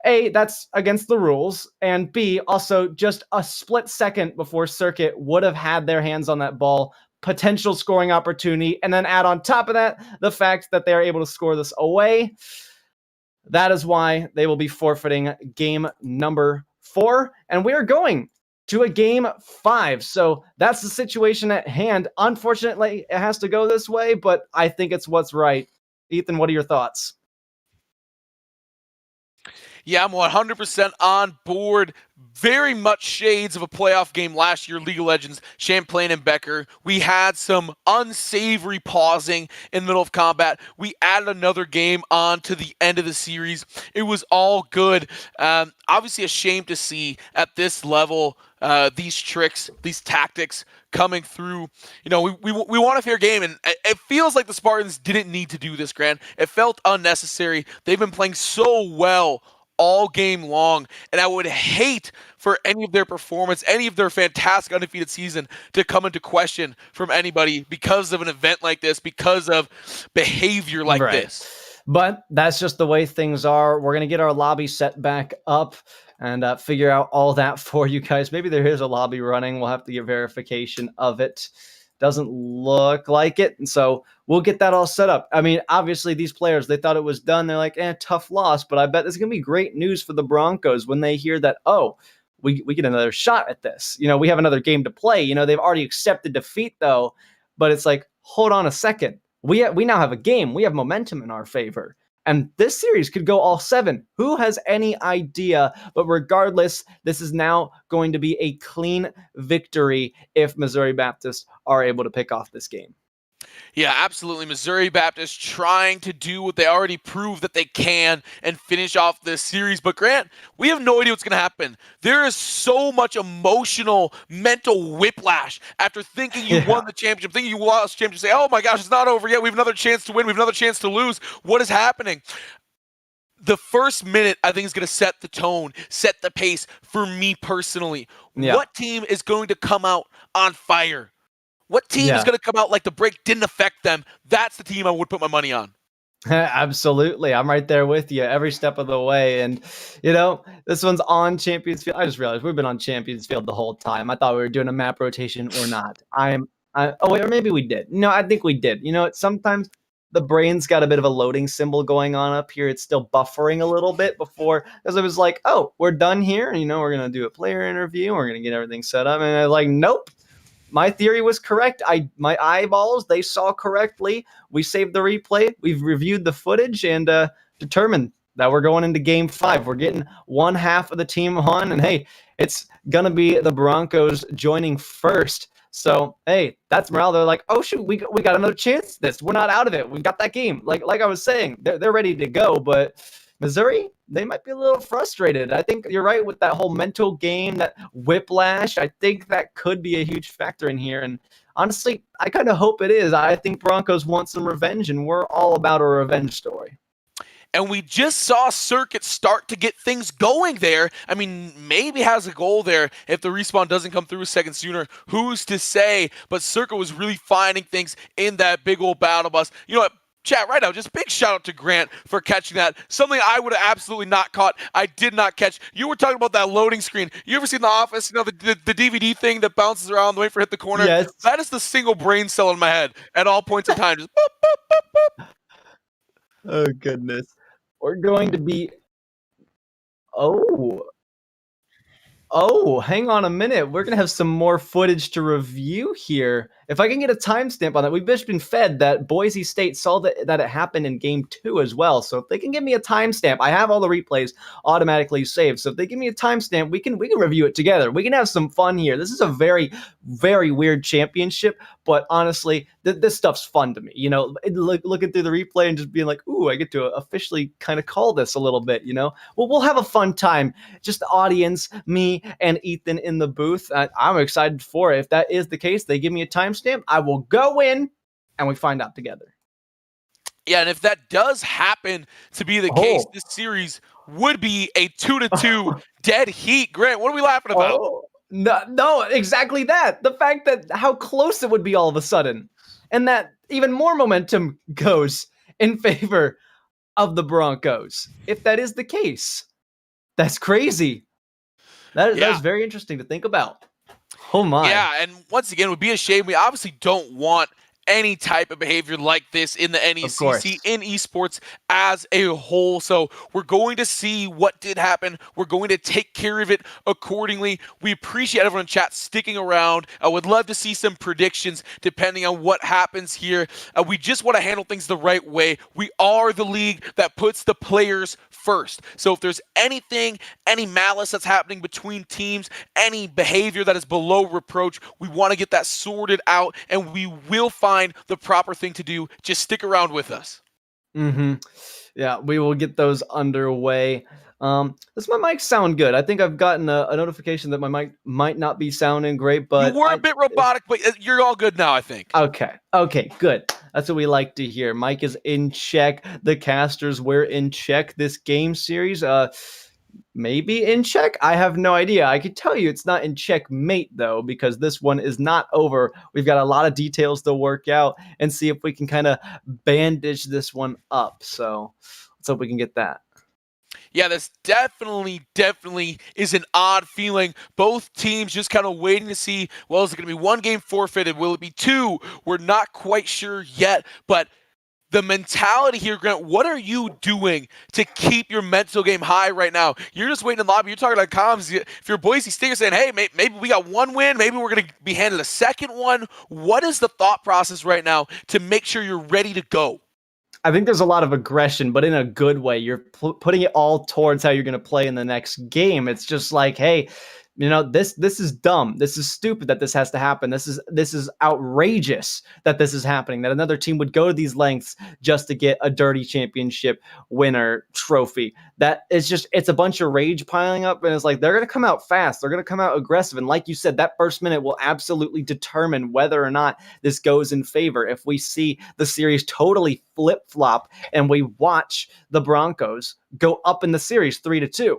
A, that's against the rules, and B, also just a split second before Circuit would have had their hands on that ball, potential scoring opportunity, and then add on top of that the fact that they're able to score this away. That is why they will be forfeiting game number 4, and we are going to a game 5. So that's the situation at hand. Unfortunately, it has to go this way, but I think it's what's right. Ethan, what are your thoughts? Yeah, I'm 100% on board. Very much shades of a playoff game last year, League of Legends, Champlain and Becker. We had some unsavory pausing in the middle of combat. We added another game on to the end of the series. It was all good. Obviously a shame to see at this level these tricks, these tactics coming through. You know, we want a fair game, and it feels like the Spartans didn't need to do this, Grant. It felt unnecessary. They've been playing so well all game long, and I would hate for any of their performance, any of their fantastic undefeated season to come into question from anybody because of an event like this, because of behavior like this. But that's just the way things are. We're going to get our lobby set back up and figure out all that for you guys. Maybe there is a lobby running. We'll have to get verification of it. Doesn't look like it. And so we'll get that all set up. I mean, obviously, these players, they thought it was done. They're like, tough loss. But I bet this is going to be great news for the Broncos when they hear that, oh, we get another shot at this. You know, we have another game to play. You know, they've already accepted defeat, though. But it's like, hold on a second. We now have a game. We have momentum in our favor. And this series could go all 7. Who has any idea? But regardless, this is now going to be a clean victory if Missouri Baptist are able to pick off this game. Yeah, absolutely. Missouri Baptist trying to do what they already proved that they can and finish off this series. But Grant, we have no idea what's going to happen. There is so much emotional, mental whiplash after thinking you won the championship, thinking you lost the championship. Say, oh my gosh, it's not over yet. We have another chance to win. We have another chance to lose. What is happening? The first minute, I think, is going to set the tone, set the pace for me personally. Yeah. What team is going to come out on fire? What team is going to come out like the break didn't affect them? That's the team I would put my money on. Absolutely. I'm right there with you every step of the way. And, you know, this one's on Champions Field. I just realized we've been on Champions Field the whole time. I thought we were doing a map rotation or not. Or maybe we did. No, I think we did. You know, sometimes the brain's got a bit of a loading symbol going on up here. It's still buffering a little bit before, because it was like, oh, we're done here. You know, we're going to do a player interview. We're going to get everything set up. And I was like, nope. My theory was correct. My eyeballs, they saw correctly. We saved the replay. We've reviewed the footage and determined that we're going into game 5. We're getting one half of the team on. And, hey, it's going to be the Broncos joining first. So, hey, that's morale. They're like, oh, shoot, we got another chance at this. We're not out of it. We got that game. Like I was saying, they're ready to go. But Missouri, they might be a little frustrated. I think you're right with that whole mental game, that whiplash. I think that could be a huge factor in here. And honestly, I kind of hope it is. I think Broncos want some revenge, and we're all about a revenge story. And we just saw Circuit start to get things going there. I mean, maybe has a goal there if the respawn doesn't come through a second sooner. Who's to say? But Circuit was really finding things in that big old battle bus. You know what? Chat right now, just big shout out to Grant for catching that. Something I would have absolutely not caught. I did not catch. You were talking about that loading screen. You ever seen The Office? You know, the DVD thing that bounces around, wait for it to hit the corner? Yes. That is the single brain cell in my head at all points in time. Just boop, boop, boop, boop. Oh, goodness. We're going to be Oh, oh, hang on a minute. We're gonna have some more footage to review here. If I can get a timestamp on that, we've just been fed that Boise State saw that it happened in game 2 as well. So if they can give me a timestamp, I have all the replays automatically saved. So if they give me a timestamp, we can review it together. We can have some fun here. This is a very, very weird championship, but honestly, this stuff's fun to me. You know, looking through the replay and just being like, ooh, I get to officially kind of call this a little bit. You know, well, we'll have a fun time. Just the audience, me and Ethan in the booth. I'm excited for it. If that is the case, they give me a timestamp, I will go in and we find out together. Yeah, and if that does happen to be the case, Oh, this series would be a 2-2 dead heat. Grant, what are we laughing about? oh, no, no, exactly that. The fact that how close it would be all of a sudden, and that even more momentum goes in favor of the Broncos. If that is the case, that's crazy. That's Yeah. very interesting to think about. Oh my. Yeah, and once again, it would be a shame. We obviously don't want any type of behavior like this in the Of NECC, course. in esports as a whole. So we're going to see what did happen. We're going to take care of it accordingly. We appreciate everyone in chat sticking around. I would love to see some predictions depending on what happens here. We just want to handle things the right way. We are the league that puts the players first. So if there's anything, any malice that's happening between teams, any behavior that is below reproach, we want to get that sorted out, and we will find the proper thing to do. Just stick around with us. Mm-hmm. Yeah, we will get those underway. Does my mic sound good? I think I've gotten a notification that my mic might not be sounding great, You but were a bit robotic, but you're all good now, I think. okay, good. That's what we like to hear. Mike is in check. The casters were in check this game series. Maybe in check. I have no idea. I could tell you it's not in checkmate though, because this one is not over. We've got a lot of details to work out and see if we can kind of bandage this one up. So let's hope we can get that. Yeah, this definitely is an odd feeling. Both teams just kind of waiting to see, well, is it going to be one game forfeited? Will it be two? We're not quite sure yet, but the mentality here, Grant, what are you doing to keep your mental game high right now? You're just waiting in the lobby. You're talking about comms. If you're Boise State, you're saying, hey, maybe we got one win. Maybe we're going to be handed a second one. What is the thought process right now to make sure you're ready to go? I think there's a lot of aggression, but in a good way. You're putting it all towards how you're going to play in the next game. It's just like, hey, you know, this is dumb. This is stupid that this has to happen. This is outrageous that this is happening. That another team would go to these lengths just to get a dirty championship winner trophy. That is just, it's a bunch of rage piling up, and it's like they're going to come out fast. They're going to come out aggressive, and like you said, that first minute will absolutely determine whether or not this goes in favor. If we see the series totally flip flop and we watch the Broncos go up in the series 3-2.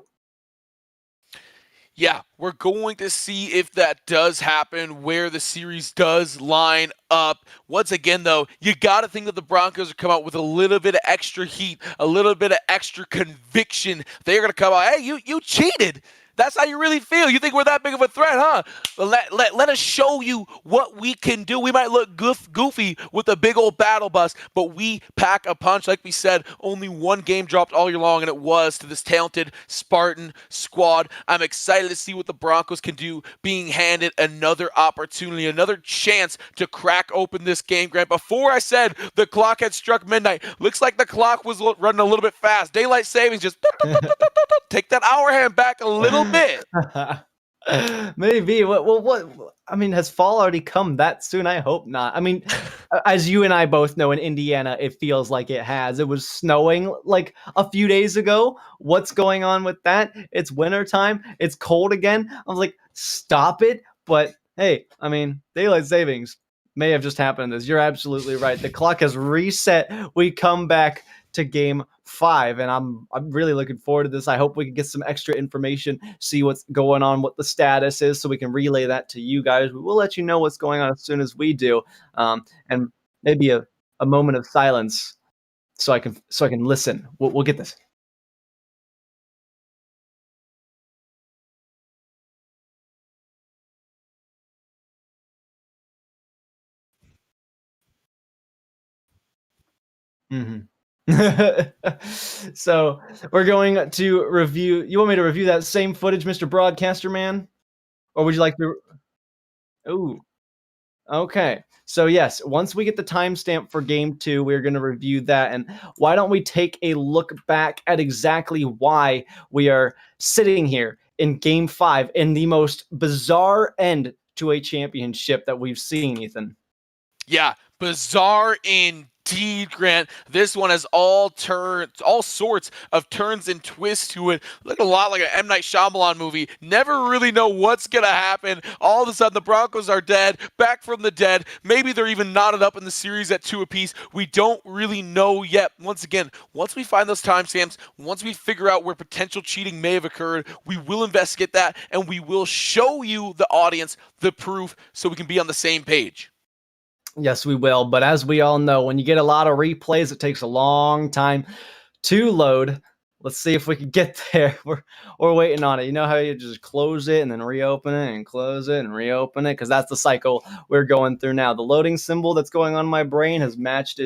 Yeah, we're going to see if that does happen, where the series does line up. Once again, though, you got to think that the Broncos are come out with a little bit of extra heat, a little bit of extra conviction. They're going to come out, hey, you cheated. That's how you really feel. You think we're that big of a threat, huh? Well, let us show you what we can do. We might look goofy with a big old battle bus, but we pack a punch. Like we said, only one game dropped all year long, and it was to this talented Spartan squad. I'm excited to see what the Broncos can do, being handed another opportunity, another chance to crack open this game, Grant. Before I said the clock had struck midnight, looks like the clock was running a little bit fast. Daylight savings just take that hour hand back a little bit. Maybe. What? I mean, has fall already come that soon? I hope not. I mean, as you and I both know, in Indiana, it feels like it has. It was snowing like a few days ago. What's going on with that? It's wintertime. It's cold again. I was like, stop it. But hey, I mean, daylight savings may have just happened. As you're absolutely right. The clock has reset. We come back to game 5, and I'm really looking forward to this. I hope we can get some extra information, see what's going on, what the status is, so we can relay that to you guys. We will let you know what's going on as soon as we do, and maybe a moment of silence so I can listen. We'll get this. Mm-hmm. So we're going to review. You want me to review that same footage, Mr. Broadcaster Man? Or would you like to? Ooh. Okay. So yes, once we get the timestamp for game 2, we're going to review that. And why don't we take a look back at exactly why we are sitting here in game 5 in the most bizarre end to a championship that we've seen, Ethan? Yeah, bizarre indeed, Grant. This one has all sorts of turns and twists to it. Look a lot like an M. Night Shyamalan movie. Never really know what's going to happen. All of a sudden, the Broncos are dead, back from the dead. Maybe they're even knotted up in the series at 2 apiece. We don't really know yet. Once again, once we find those timestamps, once we figure out where potential cheating may have occurred, we will investigate that, and we will show you, the audience, the proof so we can be on the same page. Yes, we will. But as we all know, when you get a lot of replays, it takes a long time to load. Let's see if we can get there. We're waiting on it. You know how you just close it and then reopen it and close it and reopen it? Because that's the cycle we're going through now. The loading symbol that's going on in my brain has matched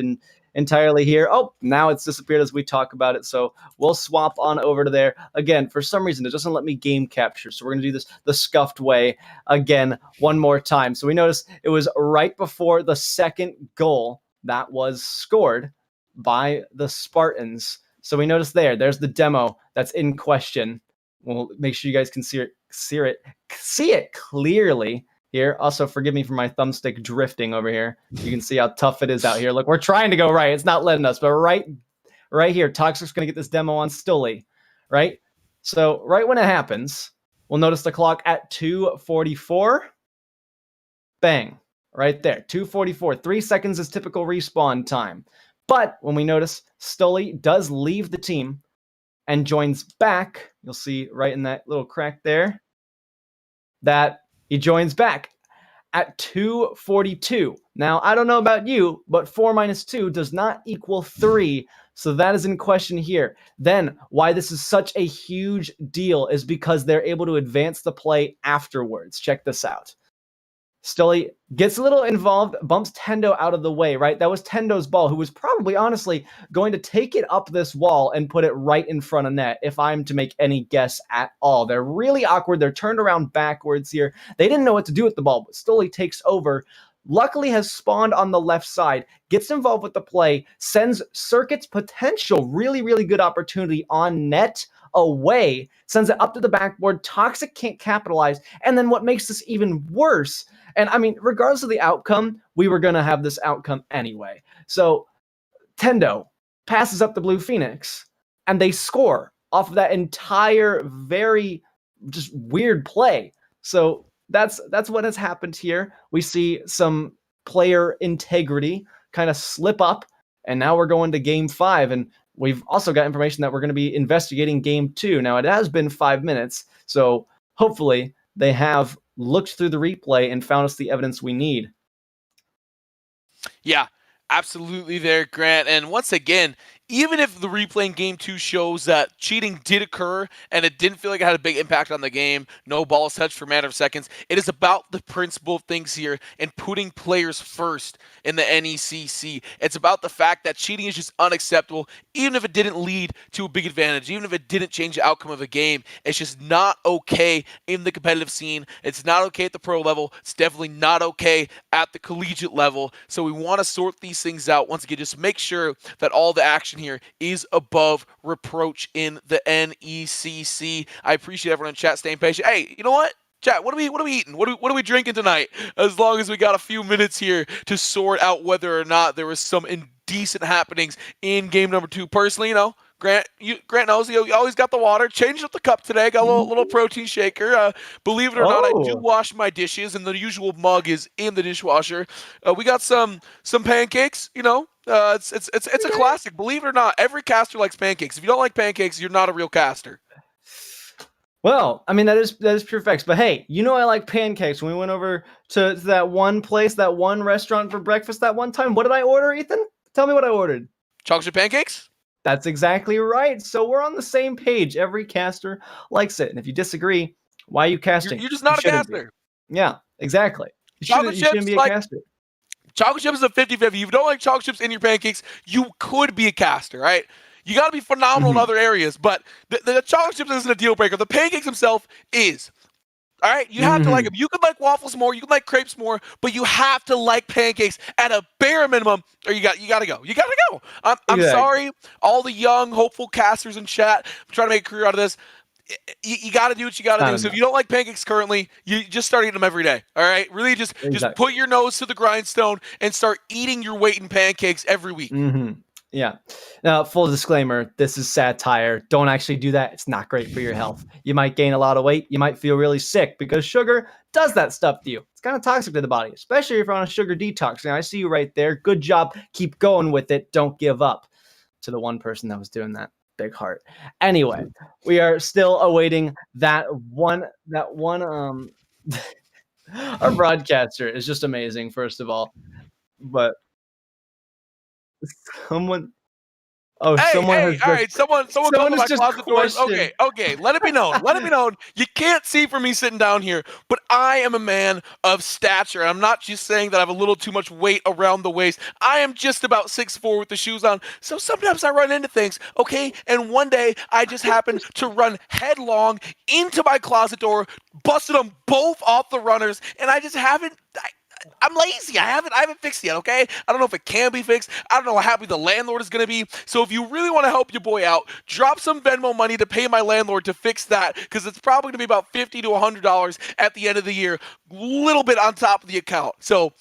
entirely here. Oh, now it's disappeared as we talk about it. So we'll swap on over to there. Again, for some reason, it doesn't let me game capture. So we're going to do this the scuffed way again one more time. So we notice it was right before the second goal that was scored by the Spartans. So we notice there's the demo that's in question. We'll make sure you guys can see it clearly here. Also, forgive me for my thumbstick drifting over here. You can see how tough it is out here. Look, we're trying to go right. It's not letting us, but right here, Toxic's going to get this demo on Stully, right? So right when it happens, we'll notice the clock at 2:44. Bang, right there, 2:44. 3 seconds is typical respawn time. But when we notice Stully does leave the team and joins back, you'll see right in that little crack there that he joins back at 2:42. Now, I don't know about you, but 4 minus 2 does not equal 3. So that is in question here. Then why this is such a huge deal is because they're able to advance the play afterwards. Check this out. Stully gets a little involved, bumps Tendo out of the way, right? That was Tendo's ball, who was probably, honestly, going to take it up this wall and put it right in front of net, if I'm to make any guess at all. They're really awkward. They're turned around backwards here. They didn't know what to do with the ball, but Stully takes over. Luckily has spawned on the left side, gets involved with the play, sends Circuit's potential really, really good opportunity on net away, sends it up to the backboard. Toxic can't capitalize. And then what makes this even worse, and I mean, regardless of the outcome, we were going to have this outcome anyway. So Tendo passes up the Blue Phoenix, and they score off of that entire very just weird play. So that's what has happened here. We see some player integrity kind of slip up, and now we're going to game 5, and we've also got information that we're going to be investigating game 2. Now, it has been 5 minutes, so hopefully they have looked through the replay and found us the evidence we need. Yeah, absolutely there, Grant. And once again, even if the replay in game 2 shows that cheating did occur and it didn't feel like it had a big impact on the game, no balls touched for a matter of seconds, it is about the principle of things here and putting players first in the NECC. It's about the fact that cheating is just unacceptable, even if it didn't lead to a big advantage, even if it didn't change the outcome of a game. It's just not okay in the competitive scene. It's not okay at the pro level. It's definitely not okay at the collegiate level. So we want to sort these things out. Once again, just make sure that all the action here is above reproach in the NECC. I appreciate everyone in chat staying patient. Hey, you know what? Chat, what are we eating? What are we drinking tonight? As long as we got a few minutes here to sort out whether or not there was some indecent happenings in game number 2. Personally, you know, Grant knows you always got the water. Changed up the cup today. Got a little protein shaker. Believe it or not, I do wash my dishes, and the usual mug is in the dishwasher. We got some pancakes. You know, it's a classic. Believe it or not, every caster likes pancakes. If you don't like pancakes, you're not a real caster. Well, I mean, that is pure facts. But hey, you know I like pancakes. When we went over to that one place, that one restaurant for breakfast that one time, what did I order, Ethan? Tell me what I ordered. Chocolate chip pancakes? That's exactly right. So we're on the same page. Every caster likes it. And if you disagree, why are you casting? You're just not a caster. Yeah, exactly. You shouldn't be a caster. Chocolate chips is a 50-50. If you don't like chocolate chips in your pancakes, you could be a caster, right? You got to be phenomenal in other areas, but the chocolate chips isn't a deal breaker. The pancakes themselves is. All right, you have to like them. You can like waffles more, you can like crepes more, but you have to like pancakes at a bare minimum, or you got to go. You got to go. I'm sorry, all the young hopeful casters in chat. I'm trying to make a career out of this. You got to do what you got to do. So if you don't like pancakes currently, you just start eating them every day. All right, really just put your nose to the grindstone and start eating your weight in pancakes every week. Yeah. Now, full disclaimer, this is satire. Don't actually do that. It's not great for your health. You might gain a lot of weight. You might feel really sick because sugar does that stuff to you. It's kind of toxic to the body, especially if you're on a sugar detox. And I see you right there. Good job. Keep going with it. Don't give up. To the one person that was doing that. Big heart. Anyway, we are still awaiting that one our broadcaster is just amazing, first of all. But someone All right. Someone come to someone my has just closet doors. questioned. Okay. Let it be known. You can't see from me sitting down here, but I am a man of stature. I'm not just saying that I have a little too much weight around the waist. I am just about 6'4" with the shoes on. So sometimes I run into things, okay? And one day I just happened to run headlong into my closet door, busted them both off the runners, and I just haven't. I'm lazy. I haven't fixed it yet, okay? I don't know if it can be fixed. I don't know how happy the landlord is going to be. So if you really want to help your boy out, drop some Venmo money to pay my landlord to fix that, because it's probably going to be about $50 to $100 at the end of the year, a little bit on top of the account. So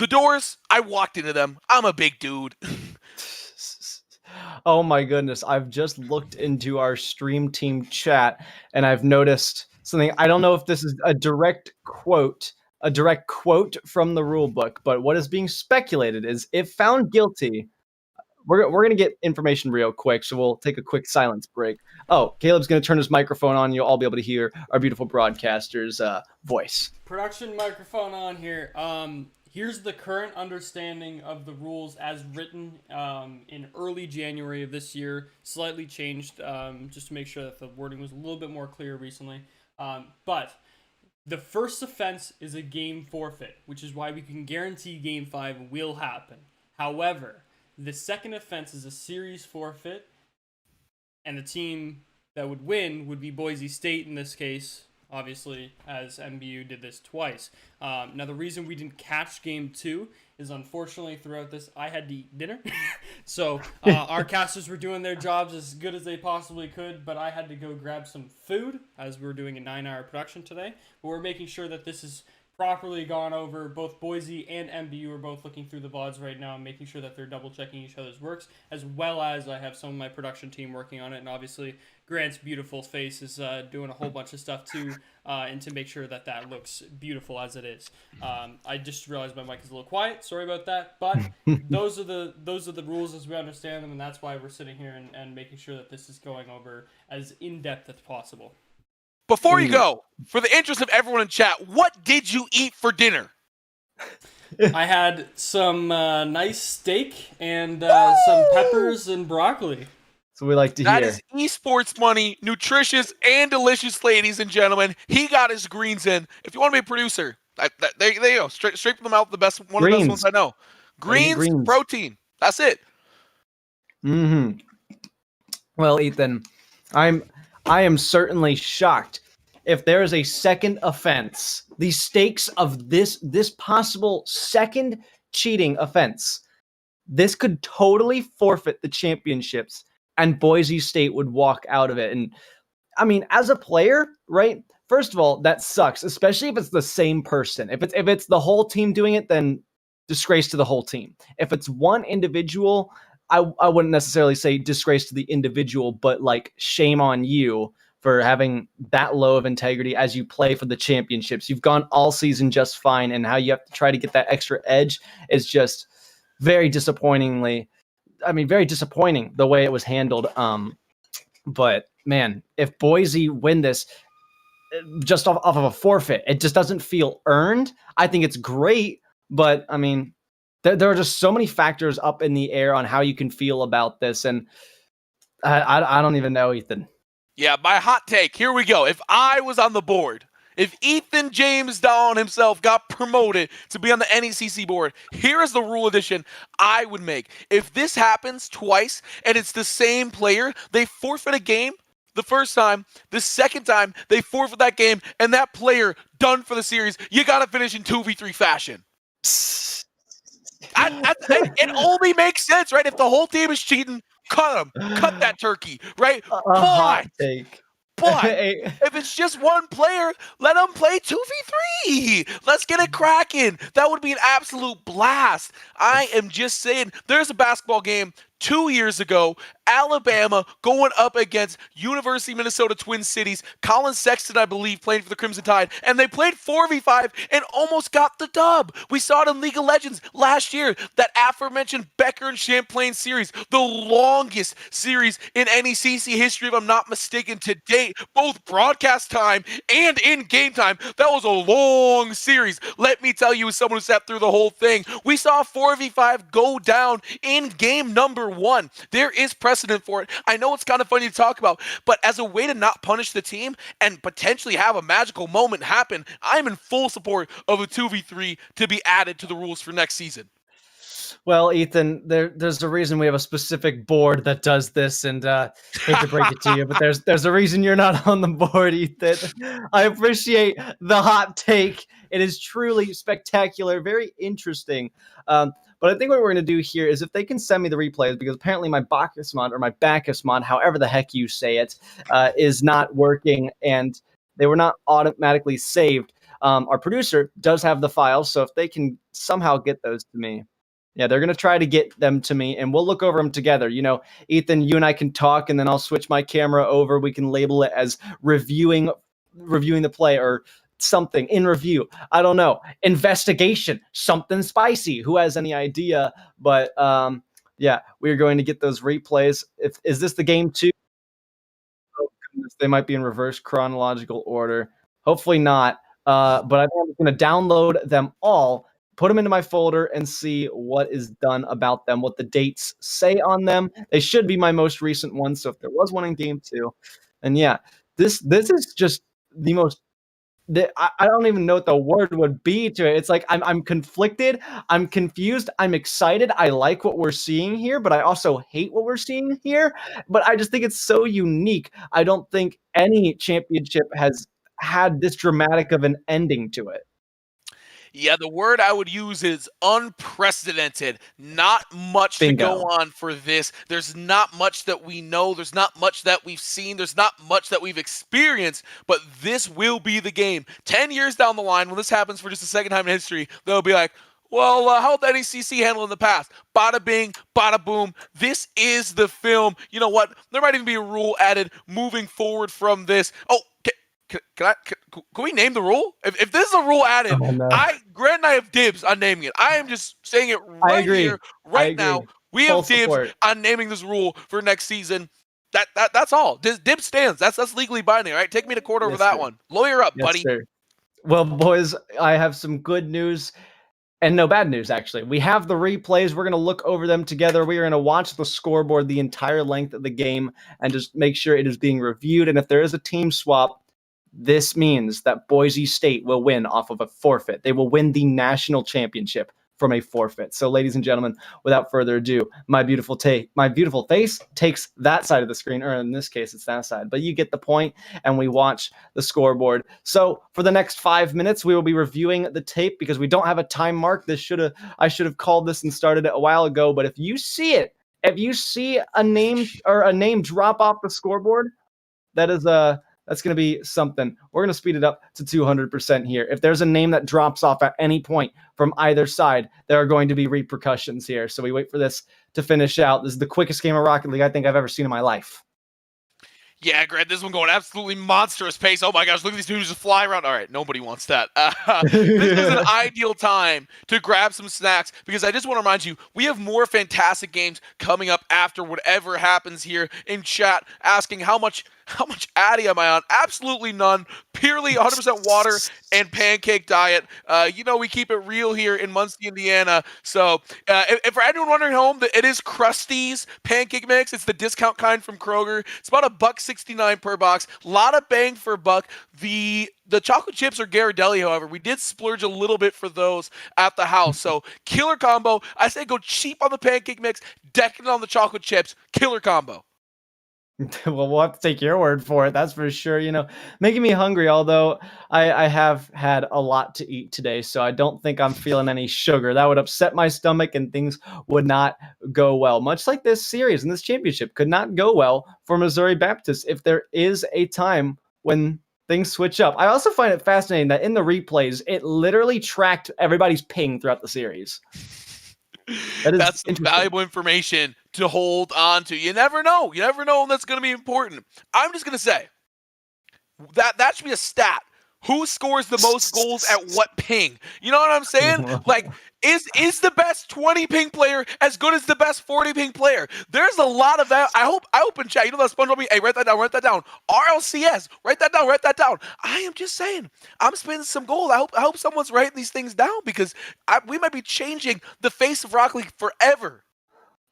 the doors, I walked into them. I'm a big dude. Oh my goodness. I've just looked into our stream team chat and I've noticed something. I don't know if this is a direct quote from the rule book, but what is being speculated is if found guilty, we're going to get information real quick, so we'll take a quick silence break. Oh, Caleb's going to turn his microphone on. You'll all be able to hear our beautiful broadcaster's voice. Production microphone on here. Here's the current understanding of the rules as written in early January of this year. Slightly changed just to make sure that the wording was a little bit more clear recently. But the first offense is a game forfeit, which is why we can guarantee Game 5 will happen. However, the second offense is a series forfeit, and the team that would win would be Boise State in this case, obviously, as MBU did this twice. Now, the reason we didn't catch Game 2 is, unfortunately, throughout this, I had to eat dinner. So our casters were doing their jobs as good as they possibly could, but I had to go grab some food, as we're doing a 9-hour production today. But we're making sure that this is properly gone over. Both Boise and MBU are both looking through the VODs right now and making sure that they're double-checking each other's works, as well as I have some of my production team working on it, and obviously Grant's beautiful face is doing a whole bunch of stuff too, and to make sure that that looks beautiful as it is. I just realized my mic is a little quiet. Sorry about that, but those are the rules as we understand them, and that's why we're sitting here and making sure that this is going over as in depth as possible. Before you go, for the interest of everyone in chat, what did you eat for dinner? I had some nice steak and some peppers and broccoli. So we like to That hear. is esports money, nutritious and delicious, ladies and gentlemen. He got his greens in. If you want to be a producer, there you go. Straight from the mouth, one of the best ones I know. Greens, protein. That's it. Well, Ethan, I am certainly shocked. If there is a second offense, the stakes of this possible second cheating offense, this could totally forfeit the championships, and Boise State would walk out of it. And I mean, as a player, right? First of all, that sucks, especially if it's the same person. If it's the whole team doing it, then disgrace to the whole team. If it's one individual, I wouldn't necessarily say disgrace to the individual, but like shame on you for having that low of integrity as you play for the championships. You've gone all season just fine, and how you have to try to get that extra edge is just very disappointing the way it was handled. But man, if Boise win this just off of a forfeit, it just doesn't feel earned. I think it's great, but I mean, there are just so many factors up in the air on how you can feel about this, and I don't even know, Ethan. Yeah, my hot take. Here we go. If I was on the board, if Ethan James Dawn himself got promoted to be on the NECC board, here is the rule addition I would make. If this happens twice and it's the same player, they forfeit a game the first time, the second time they forfeit that game, and that player done for the series. You got to finish in 2v3 fashion. It only makes sense, right? If the whole team is cheating, cut them. Cut that turkey, right? A hot take. But if it's just one player, let them play 2v3. Let's get it cracking. That would be an absolute blast. I am just saying, there's a basketball game 2 years ago, Alabama going up against University of Minnesota Twin Cities. Colin Sexton, I believe, playing for the Crimson Tide, and they played 4v5 and almost got the dub. We saw it in League of Legends last year, that aforementioned Becker and Champlain series, the longest series in NECC history, if I'm not mistaken, to date, both broadcast time and in-game time. That was a long series. Let me tell you, as someone who sat through the whole thing, we saw 4v5 go down in game number 1. There is precedent for it. I know it's kind of funny to talk about, but as a way to not punish the team and potentially have a magical moment happen, I'm in full support of a 2v3 to be added to the rules for next season. Well, Ethan, there's a reason we have a specific board that does this, and hate to break it to you, but there's a reason you're not on the board, Ethan. I appreciate the hot take. It is truly spectacular, very interesting. But I think what we're going to do here is if they can send me the replays, because apparently my Bacchus mod, or my Bacchus mod, however the heck you say it, is not working, and they were not automatically saved. Our producer does have the files, so if they can somehow get those to me. Yeah, they're going to try to get them to me, and we'll look over them together. You know, Ethan, you and I can talk, and then I'll switch my camera over. We can label it as reviewing the play, or something in review. I don't know. Investigation, something spicy. Who has any idea? But yeah, we're going to get those replays. Is this the game 2? Oh goodness, they might be in reverse chronological order. Hopefully not. But I think I'm going to download them all, put them into my folder, and see what is done about them, what the dates say on them. They should be my most recent ones. So if there was one in game 2, and yeah, this is just the most. I don't even know what the word would be to it. It's like I'm conflicted, I'm confused, I'm excited. I like what we're seeing here, but I also hate what we're seeing here. But I just think it's so unique. I don't think any championship has had this dramatic of an ending to it. Yeah, the word I would use is unprecedented. Not much Bingo. to go on for this. There's not much that we know. There's not much that we've seen. There's not much that we've experienced, but this will be the game. 10 years down the line, when this happens for just the second time in history, they'll be like, well, how did NECC handle in the past? Bada bing, bada boom. This is the film. You know what? There might even be a rule added moving forward from this. Oh, can we name the rule? If this is a rule added, Oh, no. Grant and I have dibs on naming it. I am just saying it right here, right now. We Full have dibs support. on naming this rule for next season. That's all. Dib stands. That's legally binding, right? Take me to court over Yes, that sir. one. Lawyer up, Yes, buddy. sir. Well, boys, I have some good news and no bad news, actually. We have the replays. We're going to look over them together. We are going to watch the scoreboard the entire length of the game and just make sure it is being reviewed. And if there is a team swap, this means that Boise State will win off of a forfeit. They will win the national championship from a forfeit. So, ladies and gentlemen, without further ado, my beautiful face takes that side of the screen, or in this case, it's that side. But you get the point, and we watch the scoreboard. So, for the next 5 minutes, we will be reviewing the tape because we don't have a time mark. I should have called this and started it a while ago. But if you see it, if you see a name drop off the scoreboard, that's going to be something. We're going to speed it up to 200% here. If there's a name that drops off at any point from either side, there are going to be repercussions here. So we wait for this to finish out. This is the quickest game of Rocket League I think I've ever seen in my life. Yeah, Grant, this one going absolutely monstrous pace. Oh my gosh, look at these dudes just fly around. All right, nobody wants that. This is an ideal time to grab some snacks because I just want to remind you, we have more fantastic games coming up after whatever happens here in chat, asking how much How much Addy am I on? Absolutely none. Purely 100% water and pancake diet. We keep it real here in Muncie, Indiana. So, if for anyone wondering at home, it is Krusty's pancake mix. It's the discount kind from Kroger. It's about $1.69 per box. A lot of bang for a buck. The chocolate chips are Ghirardelli, however. We did splurge a little bit for those at the house. So, killer combo. I say go cheap on the pancake mix, deck it on the chocolate chips. Killer combo. Well, we'll have to take your word for it. That's for sure. Making me hungry, although I have had a lot to eat today. So I don't think I'm feeling any sugar. That would upset my stomach and things would not go well. Much like this series and this championship could not go well for Missouri Baptist if there is a time when things switch up. I also find it fascinating that in the replays, it literally tracked everybody's ping throughout the series. That's some valuable information to hold on to. You never know. You never know when that's going to be important. I'm just going to say that should be a stat. Who scores the most goals at what ping? You know what I'm saying? Like, is the best 20 ping player as good as the best 40 ping player? There's a lot of that. I hope in chat, that SpongeBob, hey, write that down. RLCS, write that down. I am just saying, I'm spending some gold. I hope someone's writing these things down because we might be changing the face of Rocket League forever.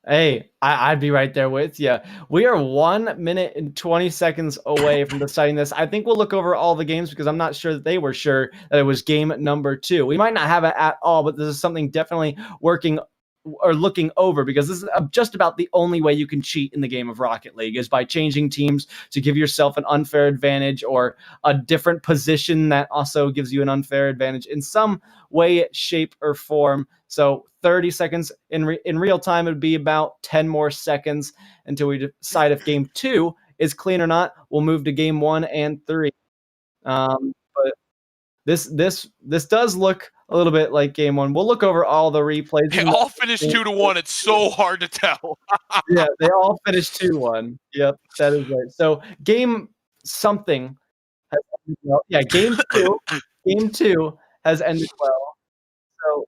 Hey, I'd be right there with you. We are 1 minute and 20 seconds away from deciding this. I think we'll look over all the games because I'm not sure that they were sure that it was game number 2. We might not have it at all, but this is something definitely working or looking over because this is just about the only way you can cheat in the game of Rocket League is by changing teams to give yourself an unfair advantage or a different position that also gives you an unfair advantage in some way, shape, or form. So 30 seconds in real time, it would be about 10 more seconds until we decide if game 2 is clean or not. We'll move to game 1 and 3. But this does look a little bit like game 1. We'll look over all the replays. They all finished 2-1. It's so hard to tell. Yeah, they all finished 2-1. Yep, that is right. So game something has ended well. Yeah, game 2. Game 2 has ended well. So,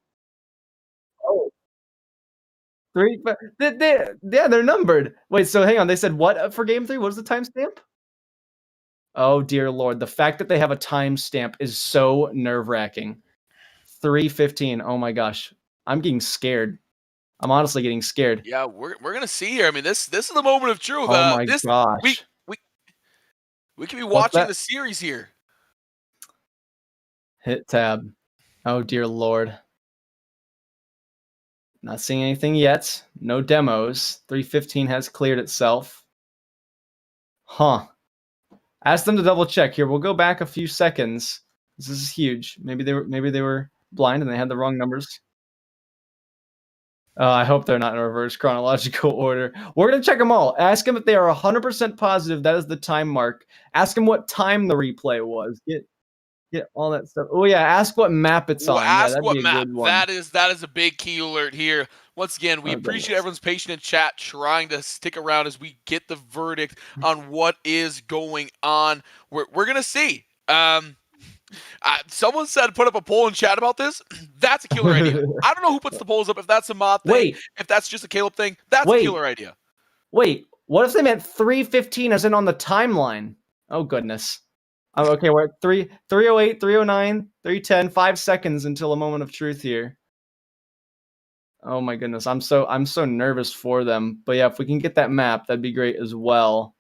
three. They're numbered. Wait, so hang on. They said what for game 3? What is the timestamp? Oh dear Lord, the fact that they have a timestamp is so nerve-wracking. 3:15. Oh my gosh, I'm getting scared. I'm honestly getting scared. Yeah, we're gonna see here. I mean, this is the moment of truth. Oh my gosh. We could be watching the series here. Hit tab. Oh dear Lord. Not seeing anything yet. No demos. 3:15 has cleared itself. Huh. Ask them to double check here. We'll go back a few seconds. This is huge. Maybe they were blind and they had the wrong numbers. I hope they're not in reverse chronological order. We're going to check them all. Ask them if they are 100% positive that is the time mark. Ask them what time the replay was. Get all that stuff. Oh yeah, ask what map it's on. Ask yeah, what map. That is a big key alert here. Once again, we appreciate everyone's patience in chat, trying to stick around as we get the verdict on what is going on. We're gonna see. Someone said put up a poll in chat about this. That's a killer idea. I don't know who puts the polls up. If that's a mod thing, if that's just a Caleb thing, that's a killer idea. Wait, what if they meant 3:15 as in on the timeline? Oh goodness. Okay, we're at 3:08, 3:09, 3:10, 5 seconds until a moment of truth here. Oh my goodness, I'm so nervous for them. But yeah, if we can get that map, that'd be great as well.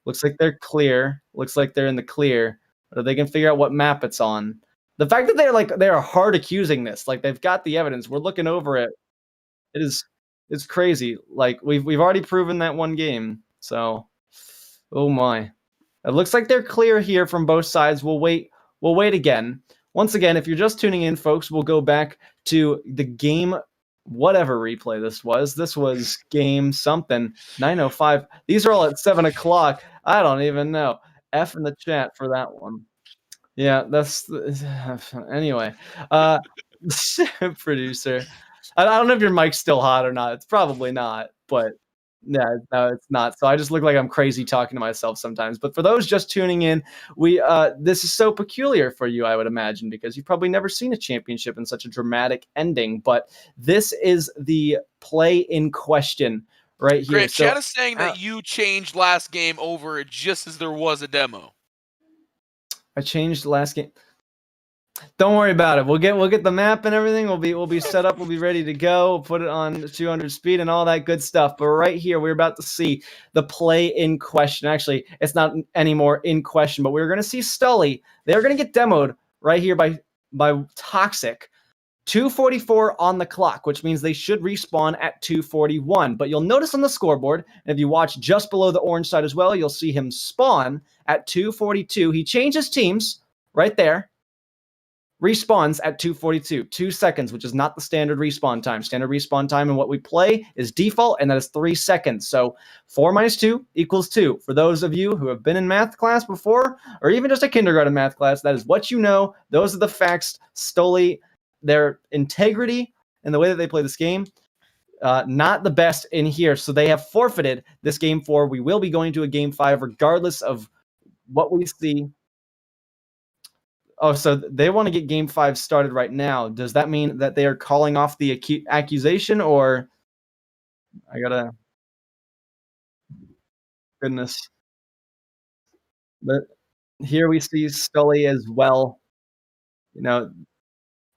Looks like they're clear. Looks like they're in the clear. Or they can figure out what map it's on. The fact that they're hard accusing this, like they've got the evidence. We're looking over it. It's crazy. Like we've already proven that one game. So, oh my. It looks like they're clear here from both sides. We'll wait again. Once again, if you're just tuning in, folks, we'll go back to the game, whatever replay this was. This was game something, 9:05. These are all at 7 o'clock. I don't even know. F in the chat for that one. Yeah, that's anyway. Producer. I don't know if your mic's still hot or not. It's probably not, but yeah, no, it's not. So I just look like I'm crazy talking to myself sometimes. But for those just tuning in, this is so peculiar for you, I would imagine, because you've probably never seen a championship in such a dramatic ending. But this is the play in question right here. Grant, So chat is saying that you changed last game over just as there was a demo. I changed the last game. Don't worry about it. We'll get the map and everything. We'll be set up. We'll be ready to go. We'll put it on 200 speed and all that good stuff. But right here, we're about to see the play in question. Actually, it's not anymore in question, but we're going to see Stully. They're going to get demoed right here by Toxic. 2:44 on the clock, which means they should respawn at 2:41. But you'll notice on the scoreboard, and if you watch just below the orange side as well, you'll see him spawn at 2:42. He changes teams right there. Respawns at 2:42, 2 seconds, which is not the standard respawn time. Standard respawn time in what we play is default, and that is 3 seconds. So 4 minus 2 equals 2. For those of you who have been in math class before, or even just a kindergarten math class, that is what you know. Those are the facts. Stully, their integrity and the way that they play this game, not the best in here. So they have forfeited this game 4. We will be going to a game 5 regardless of what we see. Oh, so they want to get game 5 started right now. Does that mean that they are calling off the accusation, or I gotta, goodness. But here we see Stully as well. You know,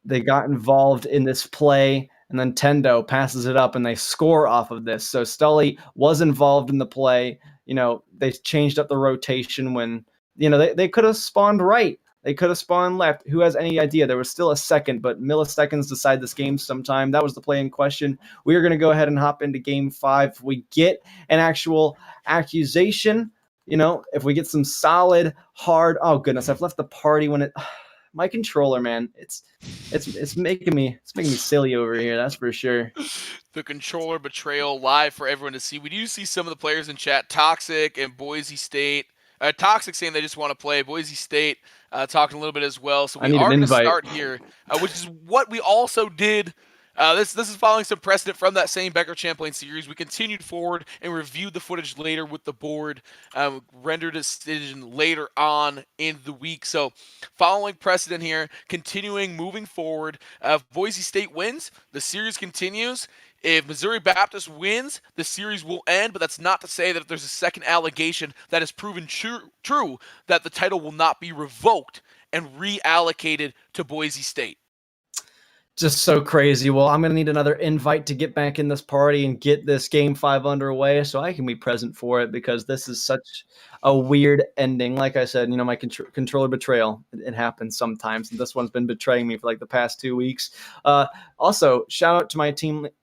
they got involved in this play, and then Tendo passes it up, and they score off of this. So Stully was involved in the play. You know, they changed up the rotation when, you know, they could have spawned right. They could have spawned left. Who has any idea? There was still a second, but milliseconds decide this game sometime. That was the play in question. We are going to go ahead and hop into game 5. If we get an actual accusation, you know, if we get some solid, hard, oh goodness, I've left the party when it, my controller, man, it's making me silly over here. That's for sure. The controller betrayal live for everyone to see. We do see some of the players in chat, Toxic and Boise State. Toxic saying they just want to play. Boise State talking a little bit as well. So we are going to start here, which is what we also did. This is following some precedent from that same Becker Champlain series. We continued forward and reviewed the footage later with the board, rendered a decision later on in the week. So following precedent here, moving forward. Boise State wins, the series continues. If Missouri Baptist wins, the series will end, but that's not to say that if there's a second allegation that is proven true, that the title will not be revoked and reallocated to Boise State. Just so crazy. Well, I'm going to need another invite to get back in this party and get this game 5 underway so I can be present for it, because this is such a weird ending. Like I said, you know, my controller betrayal, it happens sometimes, and this one's been betraying me for like the past 2 weeks. Also, shout out to my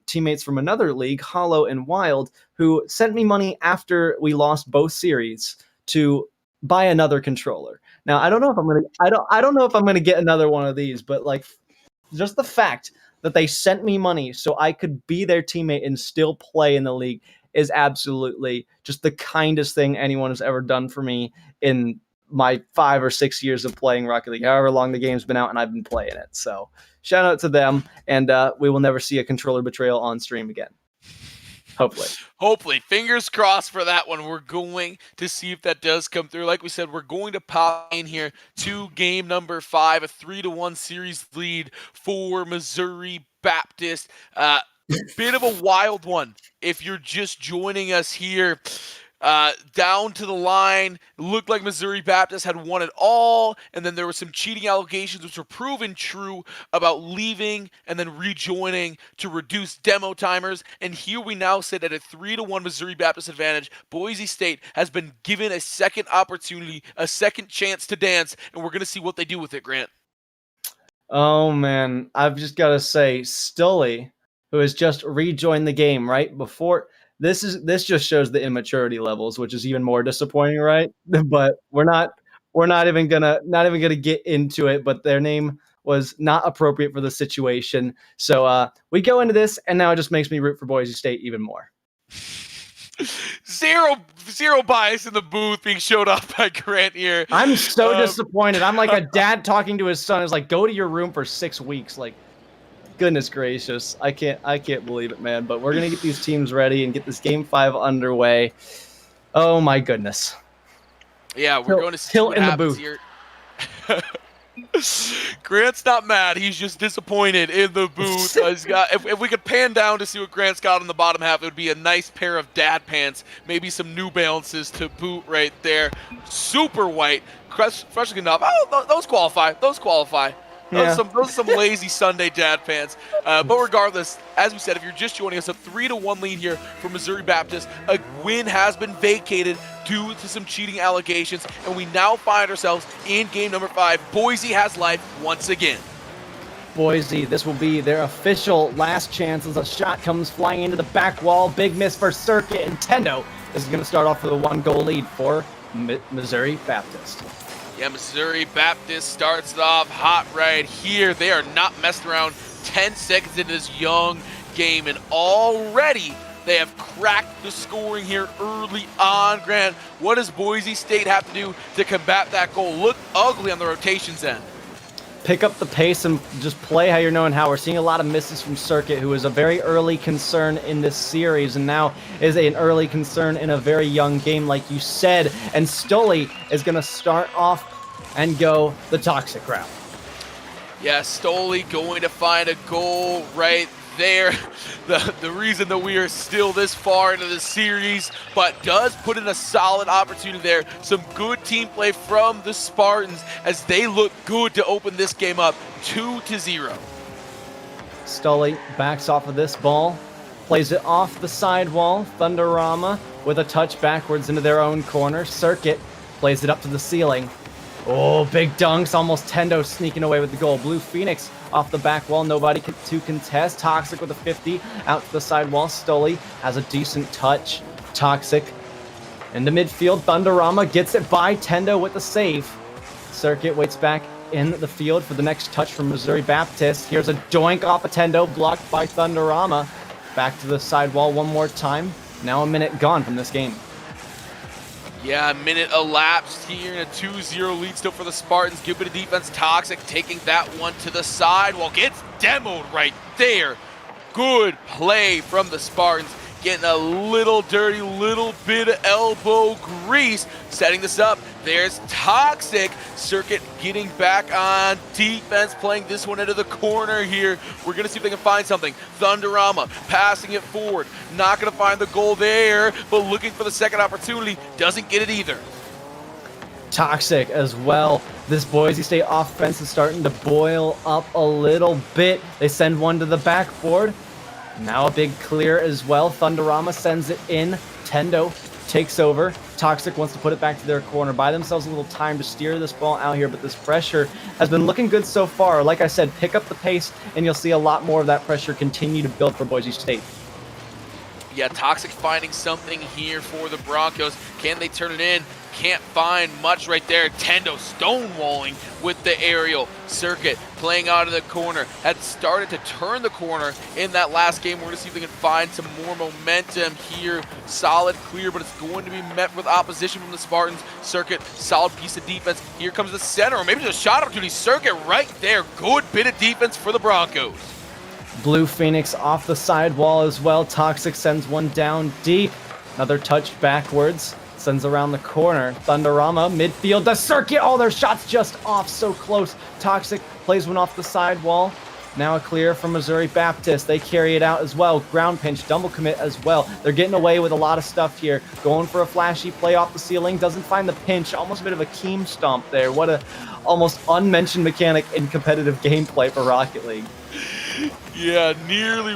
teammates from another league, Hollow and Wild, who sent me money after we lost both series to buy another controller. Now, I don't know if I don't know if I'm going to get another one of these, but like, just the fact that they sent me money so I could be their teammate and still play in the league is absolutely just the kindest thing anyone has ever done for me in my 5 or 6 years of playing Rocket League, however long the game's been out and I've been playing it. So shout out to them, and we will never see a controller betrayal on stream again. Hopefully. Fingers crossed for that one. We're going to see if that does come through. Like we said, we're going to pop in here to game number 5, a 3-1 series lead for Missouri Baptist. Bit of a wild one if you're just joining us here. Down to the line, it looked like Missouri Baptist had won it all, and then there were some cheating allegations which were proven true about leaving and then rejoining to reduce demo timers, and here we now sit at a 3-1 Missouri Baptist advantage. Boise State has been given a second opportunity, a second chance to dance, and we're going to see what they do with it, Grant. Oh, man. I've just got to say, Stully, who has just rejoined the game right before... This just shows the immaturity levels, which is even more disappointing, right? But we're not even gonna get into it. But their name was not appropriate for the situation, so we go into this, and now it just makes me root for Boise State even more. Zero bias in the booth being showed off by Grant here. I'm so disappointed. I'm like a dad talking to his son. It's like, go to your room for 6 weeks, like. Goodness gracious. I can't believe it, man. But we're going to get these teams ready and get this game 5 underway. Oh, my goodness. Yeah, we're going to see what happens here. Grant's not mad. He's just disappointed in the booth. He's got, if we could pan down to see what Grant's got in the bottom half, it would be a nice pair of dad pants, maybe some New Balances to boot right there. Super white, freshly enough. Oh, those qualify. Those qualify. Those are some lazy Sunday dad pants. But regardless, as we said, if you're just joining us, a 3-1 lead here for Missouri Baptist. A win has been vacated due to some cheating allegations, and we now find ourselves in game number 5. Boise has life once again. Boise, this will be their official last chance as a shot comes flying into the back wall. Big miss for Circuit, and Tendo. This is going to start off with a 1-goal lead for Missouri Baptist. Yeah, Missouri Baptist starts it off hot right here. They are not messing around. 10 seconds into this young game, and already they have cracked the scoring here early on. Grant, what does Boise State have to do to combat that goal? Look ugly on the rotations end. Pick up the pace and just play how you're knowing how. We're seeing a lot of misses from Circuit, who is a very early concern in this series, and now is an early concern in a very young game, like you said. And Stoley is going to start off and go the toxic route. Yeah, Stoley going to find a goal right there. The reason that we are still this far into the series, but does put in a solid opportunity there. Some good team play from the Spartans as they look good to open this game up 2-0. Stoley backs off of this ball, plays it off the sidewall. Thunderama with a touch backwards into their own corner. Circuit plays it up to the ceiling. Oh, big dunks, almost Tendo sneaking away with the goal. Blue Phoenix off the back wall, nobody to contest. Toxic with a 50 out to the sidewall. Stoley has a decent touch. Toxic into midfield. Thunderama gets it by Tendo with the save. Circuit waits back in the field for the next touch from Missouri Baptist. Here's a doink off of Tendo, blocked by Thunderama. Back to the sidewall one more time. Now a minute gone from this game. Yeah, a minute elapsed here in a 2-0 lead still for the Spartans. Good bit of defense. Toxic taking that one to the sidewall. Gets demoed right there. Good play from the Spartans. Getting a little dirty, little bit of elbow grease. Setting this up. There's Toxic. Circuit getting back on defense, playing this one into the corner here. We're going to see if they can find something. Thunderama passing it forward. Not going to find the goal there, but looking for the second opportunity. Doesn't get it either. Toxic as well. This Boise State offense is starting to boil up a little bit. They send one to the backboard. Now a big clear as well. Thunderama sends it in. Tendo takes over. Toxic wants to put it back to their corner. Buy themselves a little time to steer this ball out here, but this pressure has been looking good so far. Like I said, pick up the pace, and you'll see a lot more of that pressure continue to build for Boise State. Yeah, Toxic finding something here for the Broncos. Can they turn it in? Can't find much right there. Tendo stonewalling with the aerial. Circuit playing out of the corner. Had started to turn the corner in that last game. We're going to see if they can find some more momentum here. Solid clear, but it's going to be met with opposition from the Spartans. Circuit, solid piece of defense. Here comes the center, or maybe just a shot opportunity. Circuit right there. Good bit of defense for the Broncos. Blue Phoenix off the sidewall as well. Toxic sends one down deep. Another touch backwards. Sends around the corner. Thunderama, midfield, the Circuit. Oh, their shot's just off, so close. Toxic plays one off the sidewall. Now a clear from Missouri Baptist. They carry it out as well. Ground pinch, double commit as well. They're getting away with a lot of stuff here. Going for a flashy play off the ceiling. Doesn't find the pinch. Almost a bit of a Keem stomp there. What a almost unmentioned mechanic in competitive gameplay for Rocket League. Yeah, nearly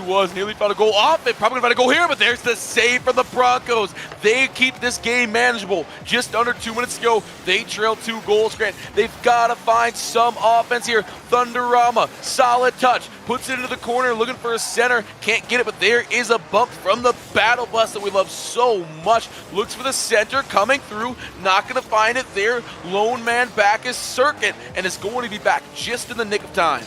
found a goal off it. Probably gonna find a goal here, but there's the save for the Broncos. They keep this game manageable. Just under 2 minutes to go, they trail 2 goals. Grant, they've got to find some offense here. Thunderama, solid touch, puts it into the corner, looking for a center. Can't get it, but there is a bump from the battle bus that we love so much. Looks for the center, coming through, not gonna find it there. Lone man back is Circuit, and is going to be back just in the nick of time.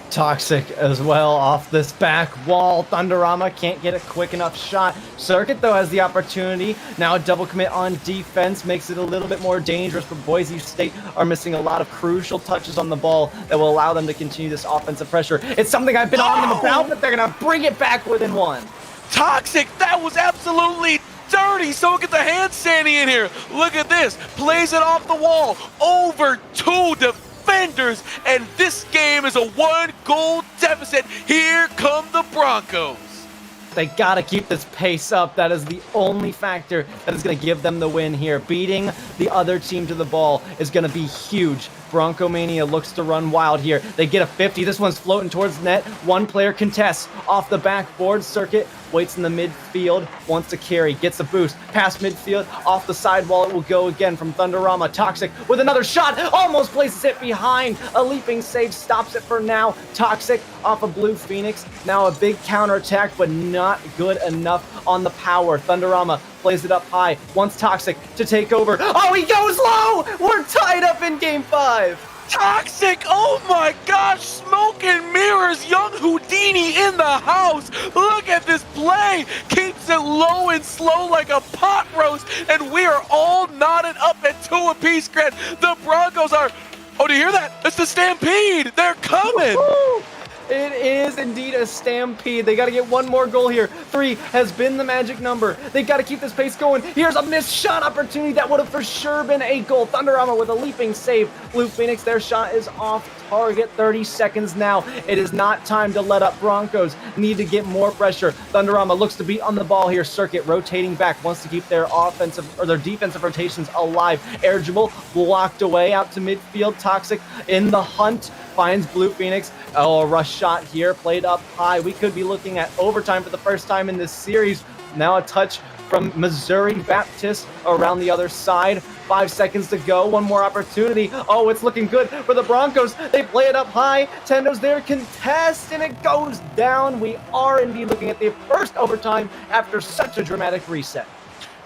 Toxic as well off this back wall. Thunderama can't get a quick enough shot. Circuit, though, has the opportunity. Now a double commit on defense makes it a little bit more dangerous, but Boise State are missing a lot of crucial touches on the ball that will allow them to continue this offensive pressure. It's something I've been on them about, but they're going to bring it back within one. Toxic, that was absolutely dirty. Someone get the hand standing in here. Look at this. Plays it off the wall. Over 2 defenders. defenders, and this game is a 1-goal deficit. Here come the Broncos. They gotta keep this pace up. That is the only factor that is gonna give them the win here. Beating the other team to the ball is gonna be huge. Bronco Mania looks to run wild here. They get a 50. This one's floating towards net. One player contests off the backboard. Circuit waits in the midfield, wants to carry, gets a boost. Past midfield, off the sidewall it will go again from Thunderama. Toxic with another shot, almost places it behind. A leaping save stops it for now. Toxic off of Blue Phoenix. Now a big counterattack, but not good enough on the power. Thunderama plays it up high, wants Toxic to take over. Oh, he goes low! We're tied up in game 5. Toxic, oh my gosh, smoke and mirrors, young Houdini in the house. Look at this play, keeps it low and slow like a pot roast, and we are all knotted up at 2 apiece, Grant. The Broncos are, oh, do you hear that? It's the Stampede, they're coming. Woo-hoo! It is indeed a stampede. They got to get one more goal here. 3 has been the magic number. They got to keep this pace going. Here's a missed shot opportunity that would have for sure been a goal. Thunderama with a leaping save. Blue Phoenix, their shot is off target. 30 seconds now. It is not time to let up. Broncos need to get more pressure. Thunderama looks to be on the ball here. Circuit rotating back, wants to keep their offensive or their defensive rotations alive. Air dribble blocked away out to midfield. Toxic in the hunt. Finds Blue Phoenix. Oh, a rush shot here, played up high. We could be looking at overtime for the first time in this series. Now a touch from Missouri Baptist around the other side. 5 seconds to go. One more opportunity. Oh, it's looking good for the Broncos. They play it up high. Tendo's there, contest, and it goes down. We are indeed looking at the first overtime after such a dramatic reset.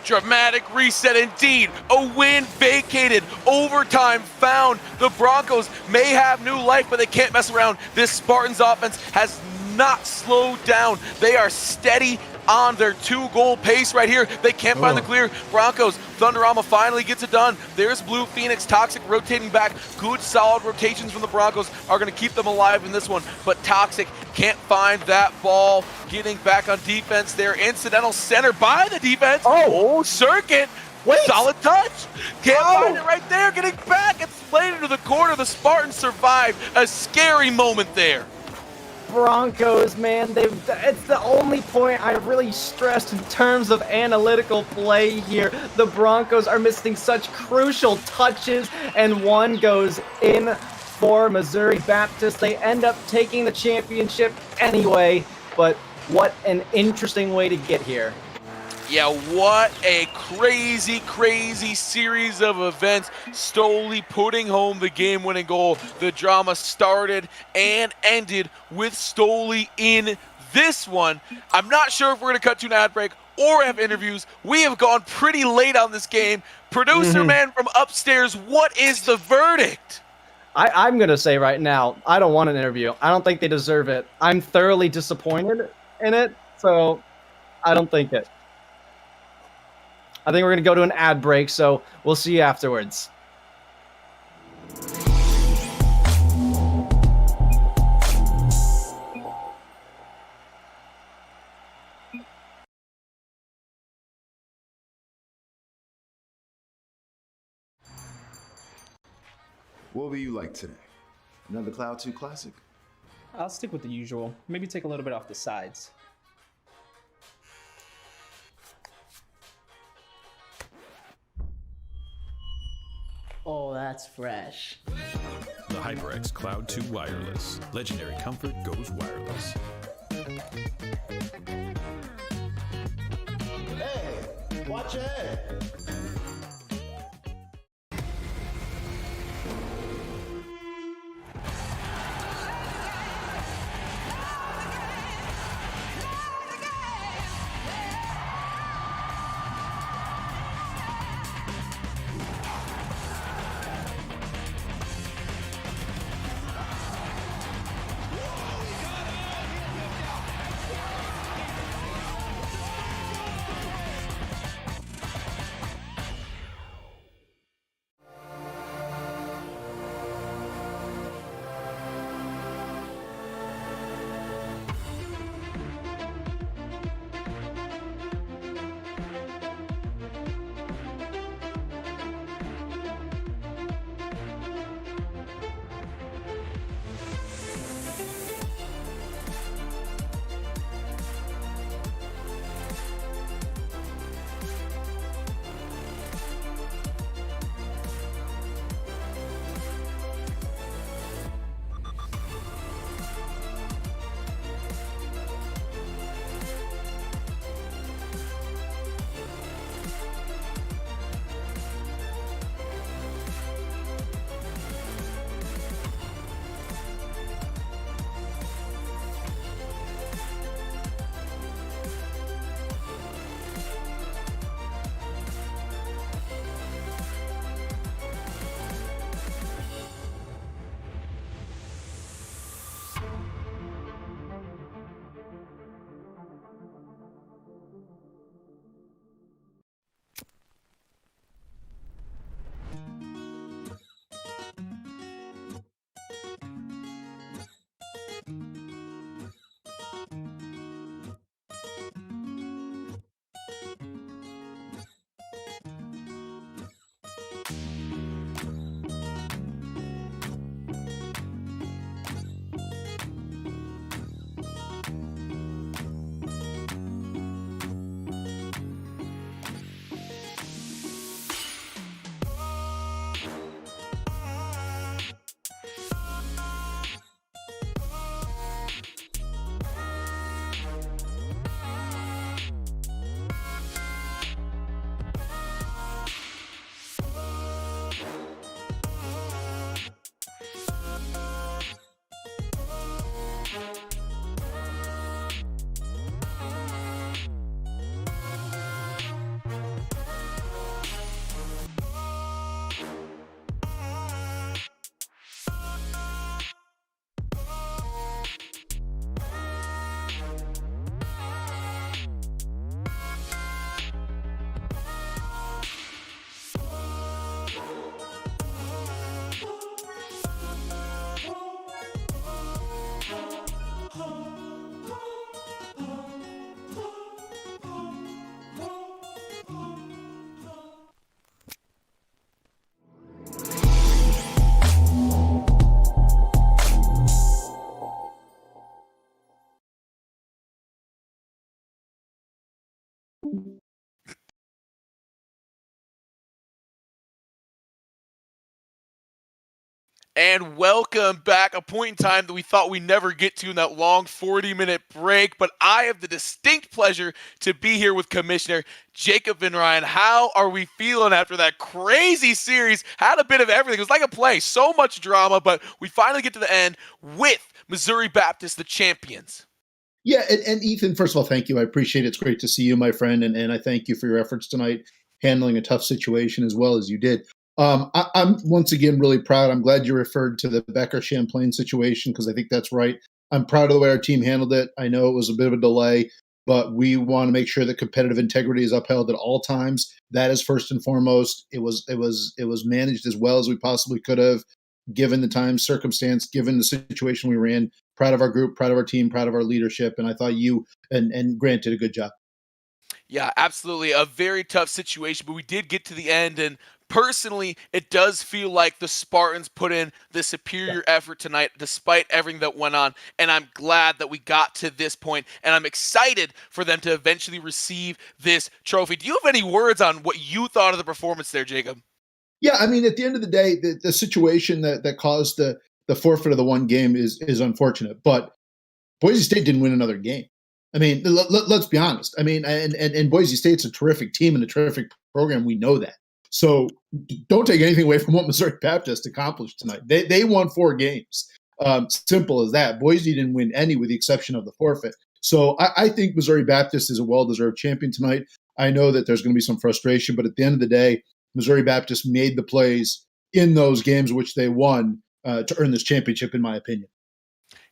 Dramatic reset indeed. A win vacated. Overtime found. The Broncos may have new life, but they can't mess around. This Spartans offense has not slowed down. They are steady on their 2-goal pace right here. They can't find the clear. Broncos, Thunderama finally gets it done. There's Blue Phoenix, Toxic rotating back. Good solid rotations from the Broncos are going to keep them alive in this one, but Toxic can't find that ball. Getting back on defense there. Incidental center by the defense. Oh, Circuit. Wait. Solid touch. Can't find it right there. Getting back. It's played into the corner. The Spartans survived. A scary moment there. Broncos, man, it's the only point I really stressed in terms of analytical play here. The Broncos are missing such crucial touches, and one goes in for Missouri Baptist. They end up taking the championship anyway, but what an interesting way to get here. Yeah, what a crazy, crazy series of events. Stoli putting home the game-winning goal. The drama started and ended with Stoli in this one. I'm not sure if we're going to cut to an ad break or have interviews. We have gone pretty late on this game. Producer man from upstairs, what is the verdict? I'm going to say right now, I don't want an interview. I don't think they deserve it. I'm thoroughly disappointed in it, so I don't think it. I think we're going to go to an ad break, so we'll see you afterwards. What will you like today? Another Cloud 2 classic? I'll stick with the usual. Maybe take a little bit off the sides. Oh, that's fresh. The HyperX Cloud 2 Wireless. Legendary comfort goes wireless. Hey, watch it! And welcome back. A point in time that we thought we'd never get to in that long 40-minute break. But I have the distinct pleasure to be here with Commissioner Jacob and Ryan. How are we feeling after that crazy series? Had a bit of everything. It was like a play. So much drama, but we finally get to the end with Missouri Baptist, the champions. Yeah, and Ethan, first of all, thank you. I appreciate it. It's great to see you, my friend, and I thank you for your efforts tonight, handling a tough situation as well as you did. I'm once again really proud. I'm glad you referred to the Becker Champlain situation because I think that's right. I'm proud of the way our team handled it. I know it was a bit of a delay, but we want to make sure that competitive integrity is upheld at all times. That is first and foremost. It was managed as well as we possibly could have, given the time, circumstance, given the situation we were in. Proud of our group, proud of our team, proud of our leadership, and I thought you and Grant did a good job. Yeah, absolutely. A very tough situation, but we did get to the end. And personally, it does feel like the Spartans put in the superior effort tonight, despite everything that went on. And I'm glad that we got to this point, and I'm excited for them to eventually receive this trophy. Do you have any words on what you thought of the performance there, Jacob? Yeah, I mean, at the end of the day, the situation that caused the forfeit of the one game is unfortunate, but Boise State didn't win another game. I mean, let's be honest. I mean, and Boise State's a terrific team and a terrific program. We know that. So don't take anything away from what Missouri Baptist accomplished tonight. They won 4 games. Simple as that. Boise didn't win any with the exception of the forfeit. So I think Missouri Baptist is a well-deserved champion tonight. I know that there's going to be some frustration, but at the end of the day, Missouri Baptist made the plays in those games which they won to earn this championship, in my opinion.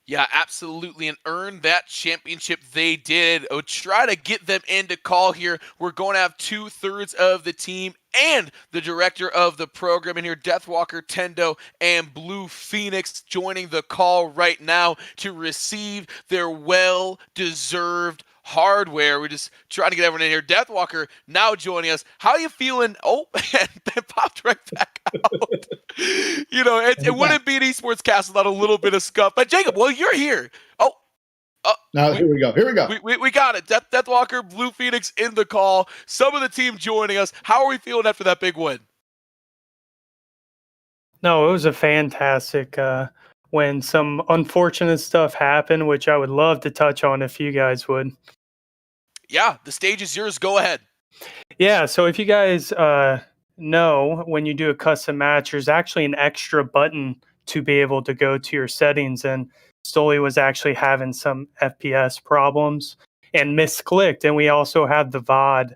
Yeah, absolutely, and earn that championship they did. I would try to get them into call here. We're going to have 2/3 of the team and the director of the program in here, Deathwalker, Tendo, and Blue Phoenix joining the call right now to receive their well-deserved hardware. We're just trying to get everyone in here. Deathwalker now joining us. How are you feeling? Oh, and then popped right back out. It wouldn't be an esports cast without a little bit of scuff. But Jacob, well, you're here. Now here we go. Here we go. We got it. Deathwalker, Blue Phoenix in the call. Some of the team joining us. How are we feeling after that big win? No, it was a fantastic win. Some unfortunate stuff happened, which I would love to touch on if you guys would. Yeah, the stage is yours. Go ahead. Yeah, so if you guys know, when you do a custom match, there's actually an extra button to be able to go to your settings, and Stoli was actually having some FPS problems and misclicked, and we also had the VOD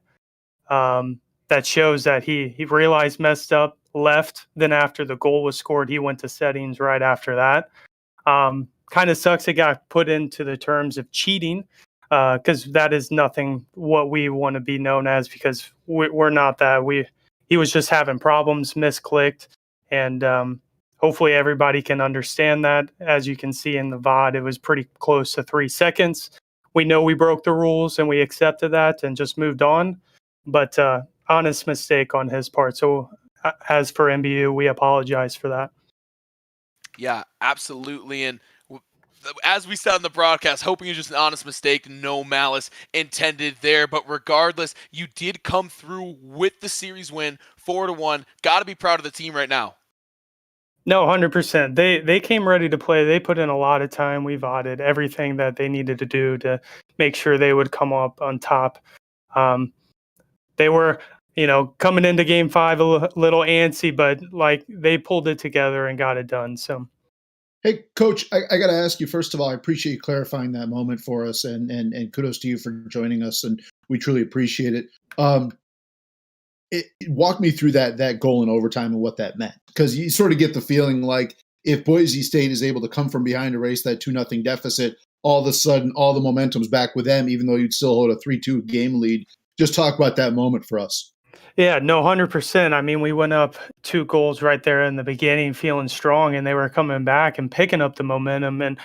that shows that he realized messed up, left, then after the goal was scored, he went to settings right after that. Kind of sucks it got put into the terms of cheating, because that is nothing what we want to be known as, because we're not that. He was just having problems, misclicked, and hopefully everybody can understand that. As you can see in the VOD, it was pretty close to 3 seconds. We know we broke the rules and we accepted that and just moved on, but honest mistake on his part. So as for MBU, we apologize for that. Yeah, absolutely. And as we said on the broadcast, hoping it's just an honest mistake, no malice intended there. But regardless, you did come through with the series win, 4-1. Got to be proud of the team right now. No, 100%. They came ready to play. They put in a lot of time. We've audited everything that they needed to do to make sure they would come up on top. They were, coming into Game 5 a little antsy, but they pulled it together and got it done. So. Hey, Coach, I got to ask you, first of all, I appreciate you clarifying that moment for us, and kudos to you for joining us, and we truly appreciate it. Walk me through that goal in overtime and what that meant, because you sort of get the feeling like if Boise State is able to come from behind to erase that 2-0 deficit, all of a sudden all the momentum's back with them, even though you'd still hold a 3-2 game lead. Just talk about that moment for us. Yeah, no, 100%. I mean, we went up 2 goals right there in the beginning, feeling strong, and they were coming back and picking up the momentum. And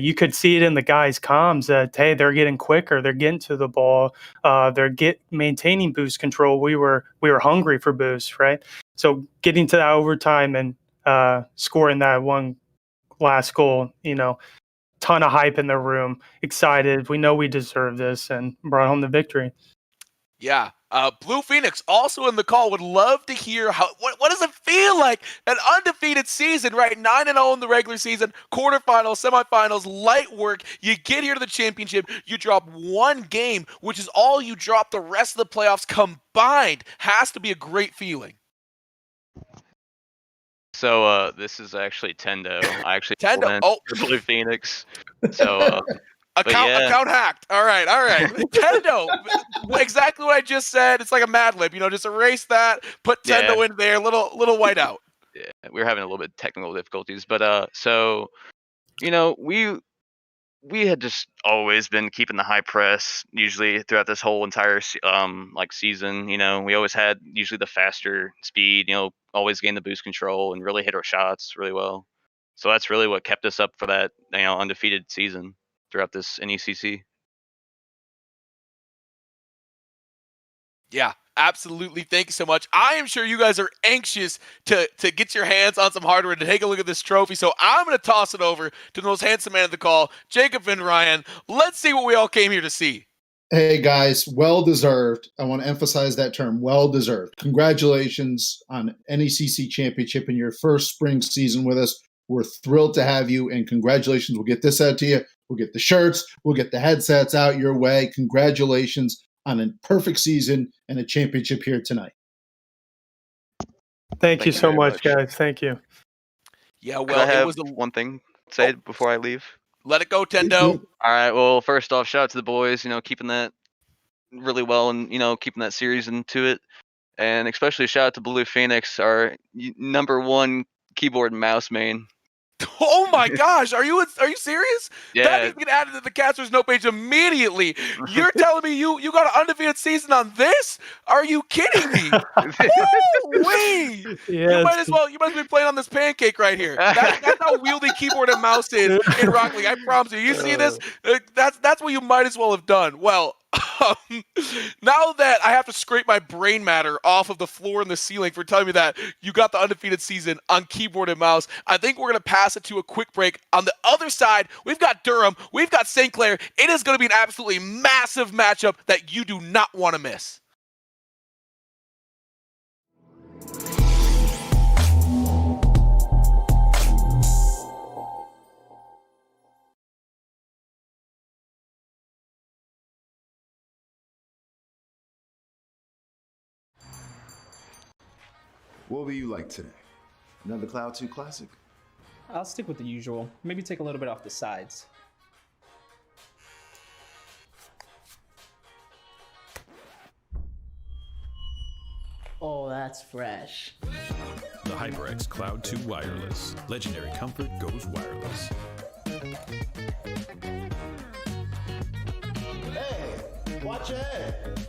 you could see it in the guys' comms that, hey, they're getting quicker, they're getting to the ball, they're maintaining boost control. We were hungry for boost, right? So getting to that overtime and scoring that one last goal, ton of hype in the room, excited. We know we deserve this, and brought home the victory. Yeah. Blue Phoenix also in the call. Would love to hear what does it feel like? An undefeated season, right? 9-0 in the regular season, quarterfinals, semifinals, light work. You get here to the championship, you drop one game, which is all you drop the rest of the playoffs combined. Has to be a great feeling. So this is actually Tendo. I actually Tendo. pulled in Oh, for Blue Phoenix. So but yeah. account hacked. All right. Tendo. Exactly what I just said. It's like a Mad Lib. Just erase that, put Tendo in there, little whiteout. Yeah, we were having a little bit of technical difficulties, but so we had just always been keeping the high press usually throughout this whole entire season. We always had usually the faster speed. Always gain the boost control and really hit our shots really well. So that's really what kept us up for that undefeated season throughout this NECC. Yeah, absolutely. Thank you so much. I am sure you guys are anxious to get your hands on some hardware to take a look at this trophy. So I'm going to toss it over to the most handsome man of the call, Jacob and Ryan. Let's see what we all came here to see. Hey guys, well deserved. I want to emphasize that term, well deserved. Congratulations on NECC championship in your first spring season with us. We're thrilled to have you, and congratulations. We'll get this out to you. We'll get the shirts. We'll get the headsets out your way. Congratulations on a perfect season and a championship here tonight. Thank you so much, guys. Thank you. Yeah, Well, I have it was one thing to say before I leave. Let it go, Tendo. All right. Well, first off, shout out to the boys. Keeping that really well, and keeping that series into it, and especially shout out to Blue Phoenix, our number one keyboard and mouse main. Oh my gosh, are you serious? Yeah. That needs to get added to the Casters Note page immediately. You're telling me you got an undefeated season on this? Are you kidding me? Woo-wee! You might as well be playing on this pancake right here. That's how wieldy keyboard and mouse is in Rocket League. I promise you. You see this? That's what you might as well have done. Well, now that I have to scrape my brain matter off of the floor and the ceiling for telling me that you got the undefeated season on keyboard and mouse, I think we're going to pass it to a quick break. On the other side, we've got Durham, we've got St. Clair. It is going to be an absolutely massive matchup that you do not want to miss. What will you like today? Another Cloud 2 classic? I'll stick with the usual. Maybe take a little bit off the sides. Oh, that's fresh. The HyperX Cloud 2 Wireless. Legendary comfort goes wireless. Hey, watch your head.